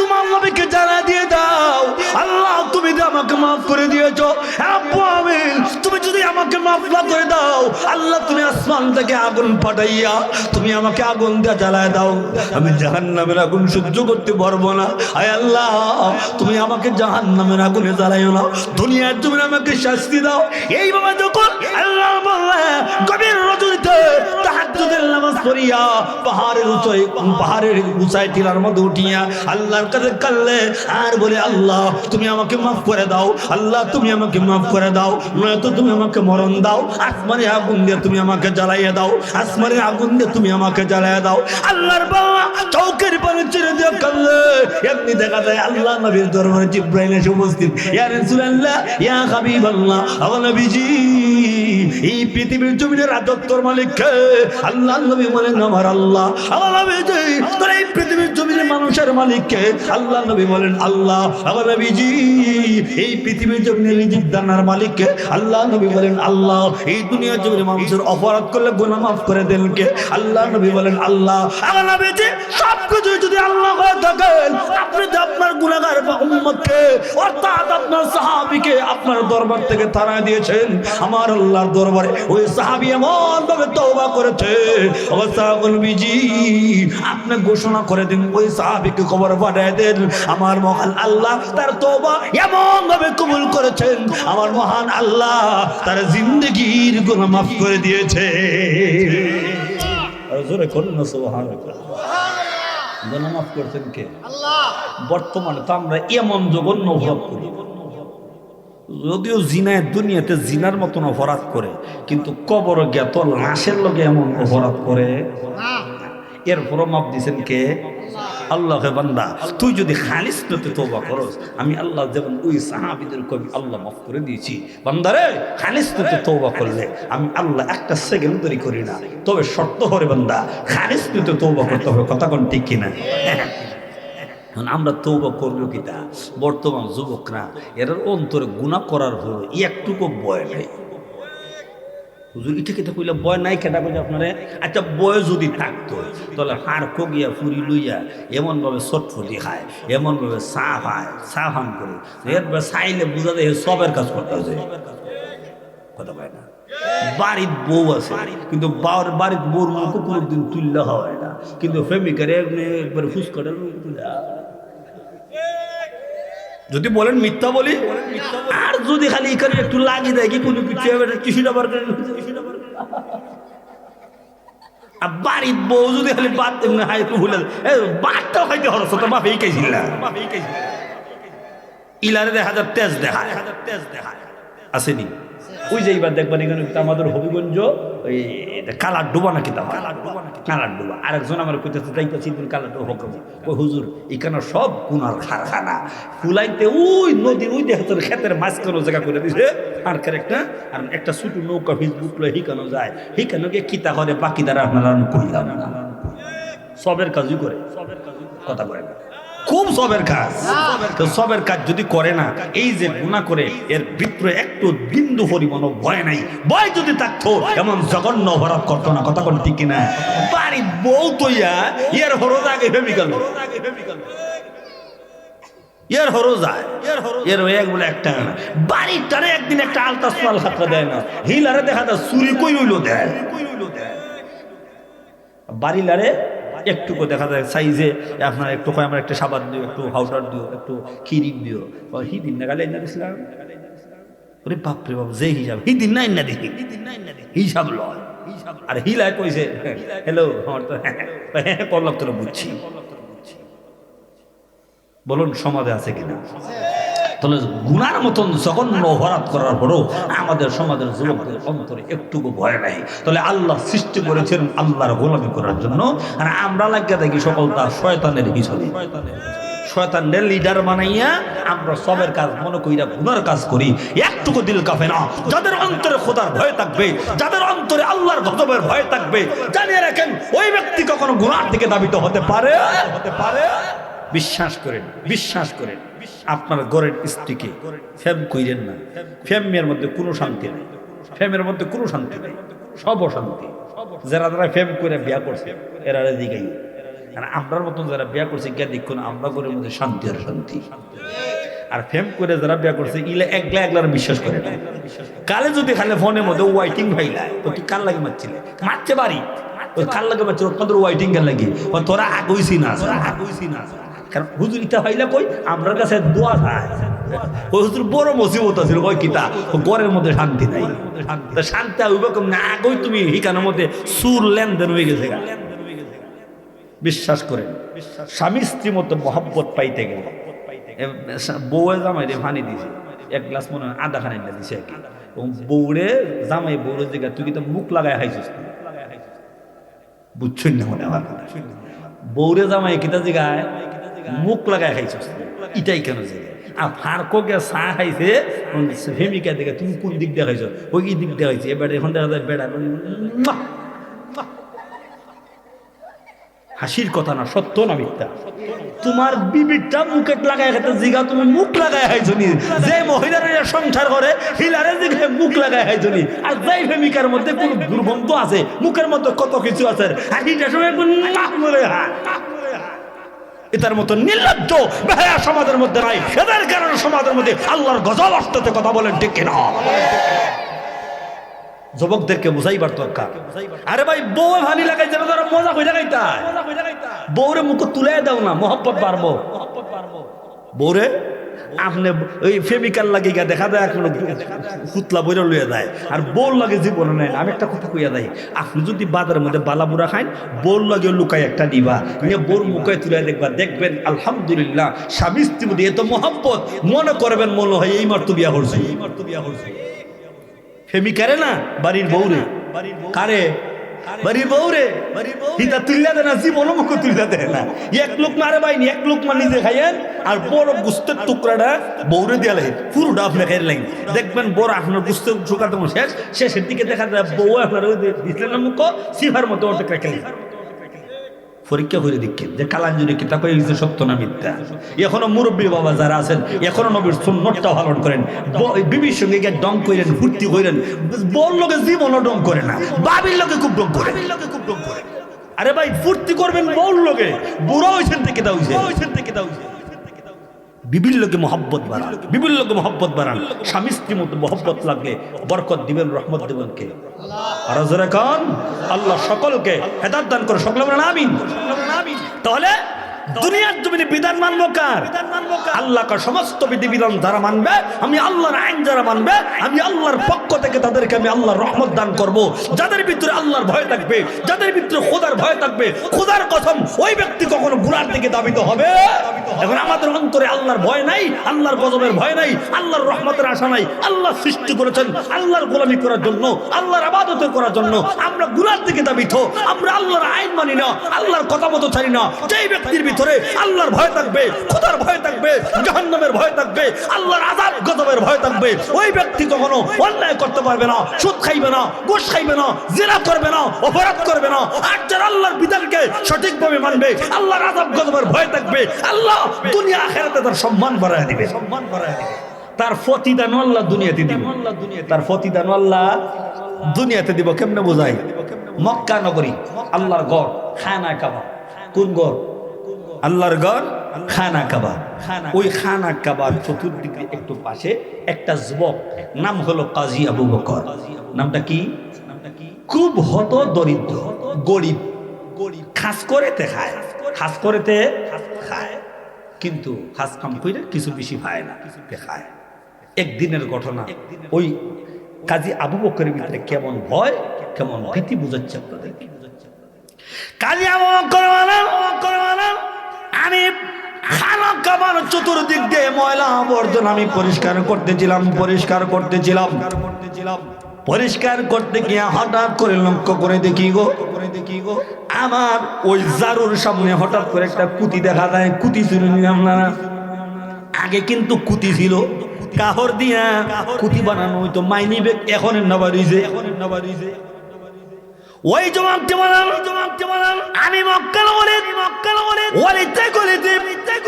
তোমার নবীকে জানা দিয়ে দাও, আল্লাহ তুমি তো আমাকে মাফ করে দিয়েছো। হে রব্বুল আমিন তুমি যদি আমাকে মাফ না করে দাও, আল্লাহ তুমি আসমান থেকে আগুন পাঠাইয়া তুমি আমাকে আগুন দিয়ে জ্বালায় দাও, আমি জাহান্নামের আগুন সহ্য করতে পারবো না। আয় আল্লাহ তুমি আমাকে জাহান্নামের আগুনে জ্বালাইও না, দুনিয়ার জমিনে আমাকে শাস্তি দাও। এইভাবে যখন আল্লাহ বললেন গভীর রজনীতে তাহাজ্জুদের নামাজ পড়িয়া পাহাড়ের উঁচাই টিলার মধ্যে উঠিয়া আল্লাহর কাছে কাঁদলে আর বলে, আল্লাহ তুমি আমাকে মাফ করে দাও, আল্লাহ তুমি আমাকে মাফ করে দাও, নয়তো তুমি আমাকে মরণ দাও, আসমানের আগুন দিয়ে তুমি আমাকে জ্বালাইয়া দাও, আসমানের আগুন দিয়ে তুমি আমাকে জ্বালাইয়া দাও। আল্লাহর বাবা চৌকের পানি ছেড়ে দিয়ে কাঁদলে, এমনি দেখা যায় আল্লাহ নবীর দরবারে জিবরাইল এসে উপস্থিত, ইয়া রাসূলুল্লাহ ইয়া হাবিবাল্লাহ, ও নবীজি এই পৃথিবীর জমিনের রাজত্বর মালিক কে? আল্লাহ নবী বলেন আমার আল্লাহ। আমার নবীজি তোর এই পৃথিবীর জমিনের মানুষের মালিক কে? আল্লাহ নবী বলেন আল্লাহ। আমার নবীজি এই পৃথিবীর জমিনের রিজিক দানার মালিক কে? আল্লাহ নবী বলেন আল্লাহ। এই দুনিয়ার জমিনে মানুষের অপরাধ করলে গুনাহ মাফ করে দেন কে? আল্লাহ নবী বলেন আল্লাহ। আমার নবীজি সবকিছু যদি আল্লাহ হয়ে থাকেন, আপনি যে আপনার গুনাহগার উম্মতকে অর্থাৎ আপনার সাহাবীকে আপনার দরবার থেকে তাড়ায় দিয়েছেন, আমার আল্লাহর দরবারে ওই সাহাবী এমন ভাবে তওবা করেছে, ও সাহাবীজি আপনি ঘোষণা করে দিন, ওই সাহাবীকে খবর পাঠিয়ে দেন আমার মহান আল্লাহ তার তওবা এমন ভাবে কবুল করেছেন, আমার মহান আল্লাহ তার জিন্দেগীর গুনাহ মাফ করে দিয়েছে। আর জোরে করুন না সুবহানাল্লাহ। গুনাহ মাফ করছেন কে? আল্লাহ। বর্তমানে তো আমরা এমন জঘন্য অপরাধ করি, যদিও জিনায় দুনিয়াতে জিনার মতন অপরাধ করে, কিন্তু কবর জ্ঞাত লাশের লগে এমন অপরাধ করে না। এরপরও মাপ দিছেন কে? আল্লাহ। বান্দা তুই যদি খালিস নিয়তে তওবা করস, আমি আল্লাহ যেমন ওই সাহাবীদের কবি আল্লাহ মাফ করে দিয়েছি। বান্দারে খালিস নিয়তে তওবা করলে আমি আল্লাহ একটা সেকেন্ড দেরি করি না, তবে শর্ত হরে বান্দা খালিস নিয়তে তওবা করতে হবে। কথা কোন ঠিক কিনা? আমরা তওবা করবো কিনা? বর্তমান যুবকরা এর অন্তরে গুনাহ করার পর একটুকু ভয় নেই। হুজুর এটা কেটে কইলে বয় নাই কেটা কইলে আপনারে? আচ্ছা বয় যদি থাকতো তাহলে হাড় কগিয়া ফুরি লইয়া এমনভাবে চটফটি খায়, এমনভাবে চা খায়, চা ফান করে এরপরে চাইলে বুঝা যায় সবের কাজ করতে আছে। কথা পায় না। বাড়ির বউ আছে, কিন্তু বাড়ির বউর মুখও কোনোদিন তুললে হয় না, কিন্তু প্রেমিকার একবারে ফুসকাটা যদি বলেন মিথ্যা বলি, আর যদি খালি এখানে একটু লাগিয়ে দেয় কি কোনো কিছু বাড়ির বউ যদি খালি বাদ একটু ভুলে বাদটাও খাইতে হরস তো বাপ এই খাইছিল ইলারে দেখা যায় তেজ দেখায় আসেনি। ওই যে এইবার দেখবেন এখানে আমাদের হবিগঞ্জ ওই কালার ডোবা নাকি কালার ডোবা। আরেকজন আমার কইতেছে যাইতেছি কালার ডোবা হোক ওই হুজুর এখানে সব গুনার কারখানা ফুলাইতে ওই নদী ওই দেখে ক্ষেতের মাঝখানে জায়গা করে দিছে আর একটা আর একটা ছোট নৌকা ফেসবুক হিকানো যায়, হিকানো গিয়ে কিতা করে বাকি দ্বারা আপনারা কইলাম না। সবের কাজই করে, কথা বলে না, খুব সবের কাজ। তো সবের কাজ যদি করে না, এই যে গুনাহ করে এর ভিতরে একটু বিন্দু পরিমাণ ভয় নাই। ভয় যদি থাকতো এমন জঘন্য অপরাধ করতো না। কথা কোন ঠিক কিনা? বাড়ির বউ তৈয়া এর হরজ আগে ভেবে গেল, এর হরজ আয় এর এক বলে একটা না বাড়িটারে একদিন একটা আলতাস মাল হাতটা দেয় না, হিলারে দেখা যায় চুরি কই হইলো দেয়, বাড়িলারে একটুকু দেখা যায় সাইজে আপনার একটু আমার একটা সাবান দিও, একটু হাউডার দিও, একটু খিরিম দিও, হিদিন না গালে না দিছিলাম। ওরে বাপরে বাপ যে হিসাব হিদিন নাই না দেখি হিসাব লয়। আর হিলায় কইছে হ্যালো আমার তো হ্যাঁ করলাম তোরা বুঝছি। বলুন সমাজে আছে কিনা? তাহলে গুনার মতন জঘন্য অপরাধ করার পরও আমাদের সমাজের যুবকদের অন্তরে একটুকু ভয় নাই। তাহলে আল্লাহ সৃষ্টি করেছেন আল্লাহর গোলামি করার জন্য, আর আমরা লাগিয়ে থাকি সকল তার শয়তানের পিছনে। শয়তানের লিডার বানাইয়া আমরা সবের কাজ মনে কইরা গুনার কাজ করি, একটুকু দিল কাফে না। যাদের অন্তরে খোদার ভয় থাকবে, যাদের অন্তরে আল্লাহর গজবের ভয় থাকবে, জানিয়ে রাখেন ওই ব্যক্তি কখনো গুনার দিকে ধাবিত হতে পারে। বিশ্বাস করেন, বিশ্বাস করেন আপনার ঘরের স্ত্রীকে ফেম কইরেন না। ফেমের মধ্যে কোনো শান্তি নেই, ফেমের মধ্যে কোনো শান্তি নেই, সব অশান্তি। যারা যারা ফেম করে বিয়া করছে এরা দিকেই, আর আমরার মতন যারা বিয়া করছে গিয়া দেখুন আমরা ঘরের মধ্যে শান্তি আর শান্তি। আর ফেম করে যারা বিয়া করছে ইলে একলা একলার বিশ্বাস করে না। কালে যদি খালে ফোনের মধ্যে ওয়াইটিং ভাইলায় তো তুই কার লাগে মারছিলে, মারছে বাড়ি ওই কার লাগে মারছে তোদের ওয়াইটিং কার লাগে তোরা আগইছি না, আগইছি না। কারণ হুজুর ইটা হইলে কই আমার কাছে দোয়া চায়। ওই হুজুর বড় মুসিবত আছে ওই কিতা ঘরের মধ্যে শান্তি নাই। শান্তি হইব না আগই তুমি হিকানোর মধ্যে সুর লেনদেন হয়ে গেছে। বিশ্বাস করেন স্বামী স্ত্রীর মধ্যে মহব্বত পাইতে গেলে বউয়ে জামাই রে পানি দিছে এক গ্লাস মনে হয় আধা খানি দিছে আর কি। বউরে জামাই বউরে জায়গা তুই কিন্তু মুখ লাগায় খাইছিস, বুঝছেন না মনে আমার বউরে জামাই কিতা জায়গায় মুখ লাগায় খাইছিস, এটাই কেন জায়গায় আর ফারকোকে চা খাইছে প্রেমিকা দেখে তুমি কোন দিক দিয়ে খাইছো ওই দিক দিয়ে খাইছি এবার এখন দেখা যায় বেড়া হাসির কথা না সত্য না মিথ্যা তোমার বিবিটা মুখে লাগাই খাইতে জিগা তুমি মুখ লাগাই খাইছো নি যে মহিলার সংসার করে হিলারে জিগে মুখ লাগাই খাইছো নি আর যাই প্রেমিকার মধ্যে কোন দুর্গন্ধ আছে মুখের মধ্যে কত কিছু আছে হাসিটার সময় এটার মতো নির্লজ্জ বেহায়া সমাজের মধ্যে নাই এদের কারণে সমাজের মধ্যে আল্লাহর গজব আসতে কথা বলেন ঠিক কিনা যুবকদেরকে বুঝাইবার দরকার আরে ভাই বউ ভানি লাগাই যেন তারা মজা হয়ে লাগাইতা বউরে মুখ তুলে দাও না মহব্বত বাড়বো বউরে আপনি ওই ফেমিকাল লাগিয়ে দেখা যায় এখন ফুতলা বইরা লইয়া যায় আর বউর লাগে জীবনে নেয় আমি একটা কথা কইয়া দেয় আপনি যদি বাজারের মধ্যে বালাবুড়া খান বউর লাগে লুকাই একটা নিবা নিয়ে বউর মুখে তুলে দেখবা দেখবেন আলহামদুলিল্লাহ স্বামী স্ত্রীর মধ্যে এত মহব্বত মনে করবেন মনে হয় এই মার তো বিয়া করছে ফেমিকারে না বাড়ির বউরে কারে বাড়ির বউরে হিতা তুলিয়া দেয় না জীবন মুখ তুলিয়া দেয় না এক লোক মারে বাইনি এক লোক মা নিজে খাইয়েন আর বড় গুস্তের টুকরাটা বউরে দিয়া লাগে পুরোটা আপনি খাই লাগেন দেখবেন বড় আপনার গুস্তের ঢোকাতে শেষের দিকে দেখা যায় বউ আপনার দিচ্লেন না মুখ সিফার মতো অর্ধেক রেখে পরীক্ষা করে দেখেন যে কালাঞ্জুরি কিতাব হয়েছে সত্য না মিথ্যা এখনো মুরব্বী বাবা যারা আছেন এখনো নবীর সুন্নতটা পালন করেন বিবির সঙ্গে গিয়ে ডং করেন ফুর্তি করেন বড় লোকে জীবনও ডং করে না বাবির লোকে খুব ডং করে আরে ভাই ফুর্তি করবেন বড় লোকে বুড়ো হয়েছেন থেকে দাও বিবির লোকে মহব্বত বাড়ান বিবির লোকে মহব্বত বাড়ান স্বামী স্ত্রীর মধ্যে মহব্বত লাগলে বরকত দিবেন রহমত দিবেন কে আর যারা খান আল্লাহ সকলকে হেদায়েত দান করে সকলে বলেন আমিন তাহলে দুনিয়ার জমিনে বিধান মানবো কার আল্লাহ কার সমস্ত বিধিবিধান যারা মানবে আমি আল্লাহর আইন যারা মানবে আমি আল্লাহর পক্ষ থেকে তাদেরকে আমি আল্লাহর রহমত দান করব যাদের ভিতরে আল্লাহর ভয় থাকবে যাদের ভিতরে খোদার ভয় থাকবে খোদার কসম ওই ব্যক্তি কখনো গুনার দিকে ধাবিত হবে এখন আমাদের অন্তরে আল্লাহর ভয় নাই আল্লাহর গজবের ভয় নাই আল্লাহর রহমতের আশা নাই আল্লাহ সৃষ্টি করেছেন আল্লাহর গোলামি করার জন্য আল্লাহর ইবাদত করার জন্য আমরা গুনার দিকে ধাবিত আমরা আল্লাহর আইন মানি না আল্লাহর কথা মতো ছাড়ি না যেই ব্যক্তির ভিতরে আল্লাহর ভয় থাকবে খোদার ভয় থাকবে জাহান্নামের ভয় থাকবে আল্লাহর আযাব গজবের ভয় থাকবে ওই ব্যক্তি কখনো অন্যায় করতে পারবে না সুদ খাইবে না ঘুষ খাইবে না জিনা করবে না অপরাধ করবে না আর যারা আল্লাহর বিধানকে সঠিকভাবে মানবে আল্লাহর আযাব গজবের ভয় থাকবে আল্লাহ দুনিয়া আখিরাতে তার সম্মান বাড়ায় দিবে তার প্রতিদান আল্লাহ দুনিয়াতে দিবে তার প্রতিদান আল্লাহ দুনিয়াতে দিব কেমনে বোঝাই মক্কা নগরী আল্লাহর ঘর খানা কাবা কোন ঘর আল্লাহর ঘর খানা কাবা ওই খানা কাবার চতুর্দিকে একটু পাশে একটা যুবক নাম হলো কাজী আবু বকর নামটা কি খুব হত দরিদ্র গরিব খাস করেতে খায় কিন্তু খাস কাম করে কিছু বেশি খায় না খায় একদিনের ঘটনা ওই কাজী আবু বকরের ভিতরে কেমন ভয় কেমন ভীতি বুঝাচ্ছে আপনাদের কাজী আবু বকর আমি খানা কাবার চতুর্দিক দিয়ে ময়লা আবর্জনা আমি পরিষ্কার করতে গিয়ে হঠাৎ করে লক্ষ্য করে দেখি গো আমার ওই জারুর সামনে হঠাৎ করে একটা কুতি দেখা যায় কুতি ছিল না আগে কিন্তু কুতি ছিল কাহর দিয়া কুতি বানানো হইতো মাইনি বেগ এখন নবারিছে ওই জমাতে বানান আমি মক্কা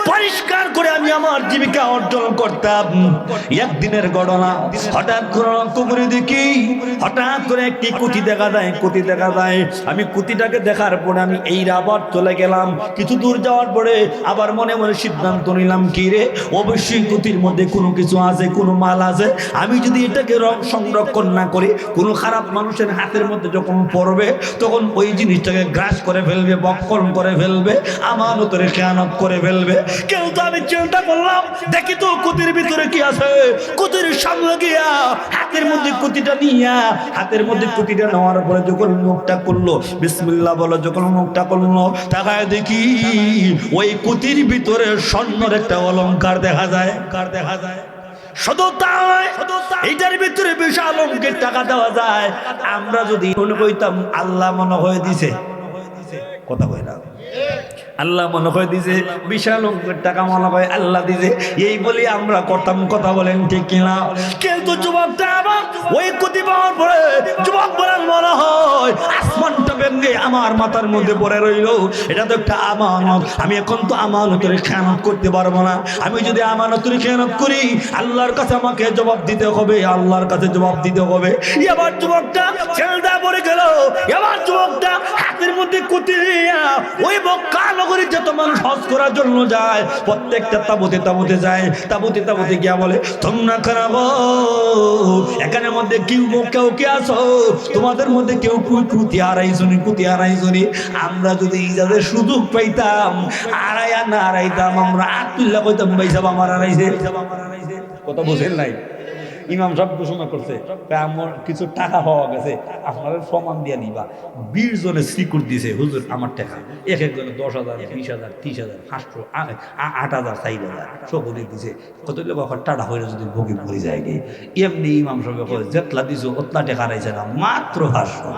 পরিষ্কার করে আমি আমার জীবিকা অর্জন করতাম একদিনের ঘটনা হঠাৎ করে লক্ষ্য করে দেখি হঠাৎ করে একটি কুতি দেখা যায় আমি কুতিটাকে দেখার পরে আমি এই আবার চলে গেলাম কিছু দূর যাওয়ার পরে আবার মনে মনে সিদ্ধান্ত নিলাম কি রে অবশ্যই কুতির মধ্যে কোনো কিছু আছে কোনো মাল আছে আমি যদি এটাকে সংরক্ষণ না করি কোনো খারাপ মানুষের হাতের মধ্যে যখন পড়বে তখন ওই জিনিসটাকে গ্রাস করে ফেলবে বক্ষণ করে ফেলবে আমানতের খেয়ানত করে ফেলবে কেউ তো আমি চিন্তা করলাম দেখি তো কুতির ভিতরে কি আছে কুতির সামনে গিয়া হাতের মধ্যে কুতিটা নেওয়ার পরে যখন মুখটা করলো বিসমিল্লাহ বলো যখন মুখটা করলো তাকায় দেখি ওই কুতির ভিতরে স্বর্ণের একটা অলংকার দেখা যায় শুধু তাই এইটার ভিতরে বিশাল অঙ্কের টাকা দেওয়া যায় আমরা যদি মনে কইতাম আল্লাহ মনে হয়ে দিছে কথা কই না আল্লাহ মনে করে দিছে, বিশাল অঙ্কের টাকা মনে করে আল্লাহ দিছে। এই বলি আমরা করতাম, কথা বলেন ঠিক কিনা? কিন্তু যুবকটা আবার ওই কোটি পাওয়ার পরে যুবক বলেন মনে হয় আসমানটা ভেঙে আমার মাথার মধ্যে পড়ে রইল। এটা তো একটা আমানত, আমি এখন তো আমানতের খেয়ানত করতে পারবো না। আমি যদি আমানতের খেয়ানত করি আল্লাহর কাছে আমাকে জবাব দিতে হবে, আল্লাহর কাছে জবাব দিতে হবে। এবার যুবকটা ছেলেটা পড়ে গেল। এবার যুবকটা হাতের মধ্যে কুতি নিয়ে ওই মক্কা নগরীতে যত মানুষ হজ করার জন্য যায়, প্রত্যেকটা তাবুতে তাবুতে যায়, তাবুতে তাবুতে গিয়া বলে তোমরা খারাপ এখানের মধ্যে কেউ কে আছো, তোমাদের মধ্যে কেউ কুতি হারাইছনি। আমরা যদি ইজাজের সুযোগ পাইতাম হারাইয়া না হারাইতাম, আমরা আত্মুল্লাহ কইতাম ভাই সাহেব আমার হারাইছে। কথা বুঝেন নাই? ইমাম সাহেব ঘোষণা করছে আমার কিছু টাকা পাওয়া গেছে, আপনাদের প্রমাণ দিয়ে নিবা। 20 জনের শ্রীকুট দিছে হুজুর আমার টাকা, এক একজনে 10,000, 20,000, 30,000, 500, 8,000, 4,000 সকলে দিছে। কত লোক টাকা হইলে যদি ভোগে ভরে যায় গে। এমনি ইমাম সাহেব যেতলা দিছো ওতলা টাকা হারাইছে না, মাত্র 500।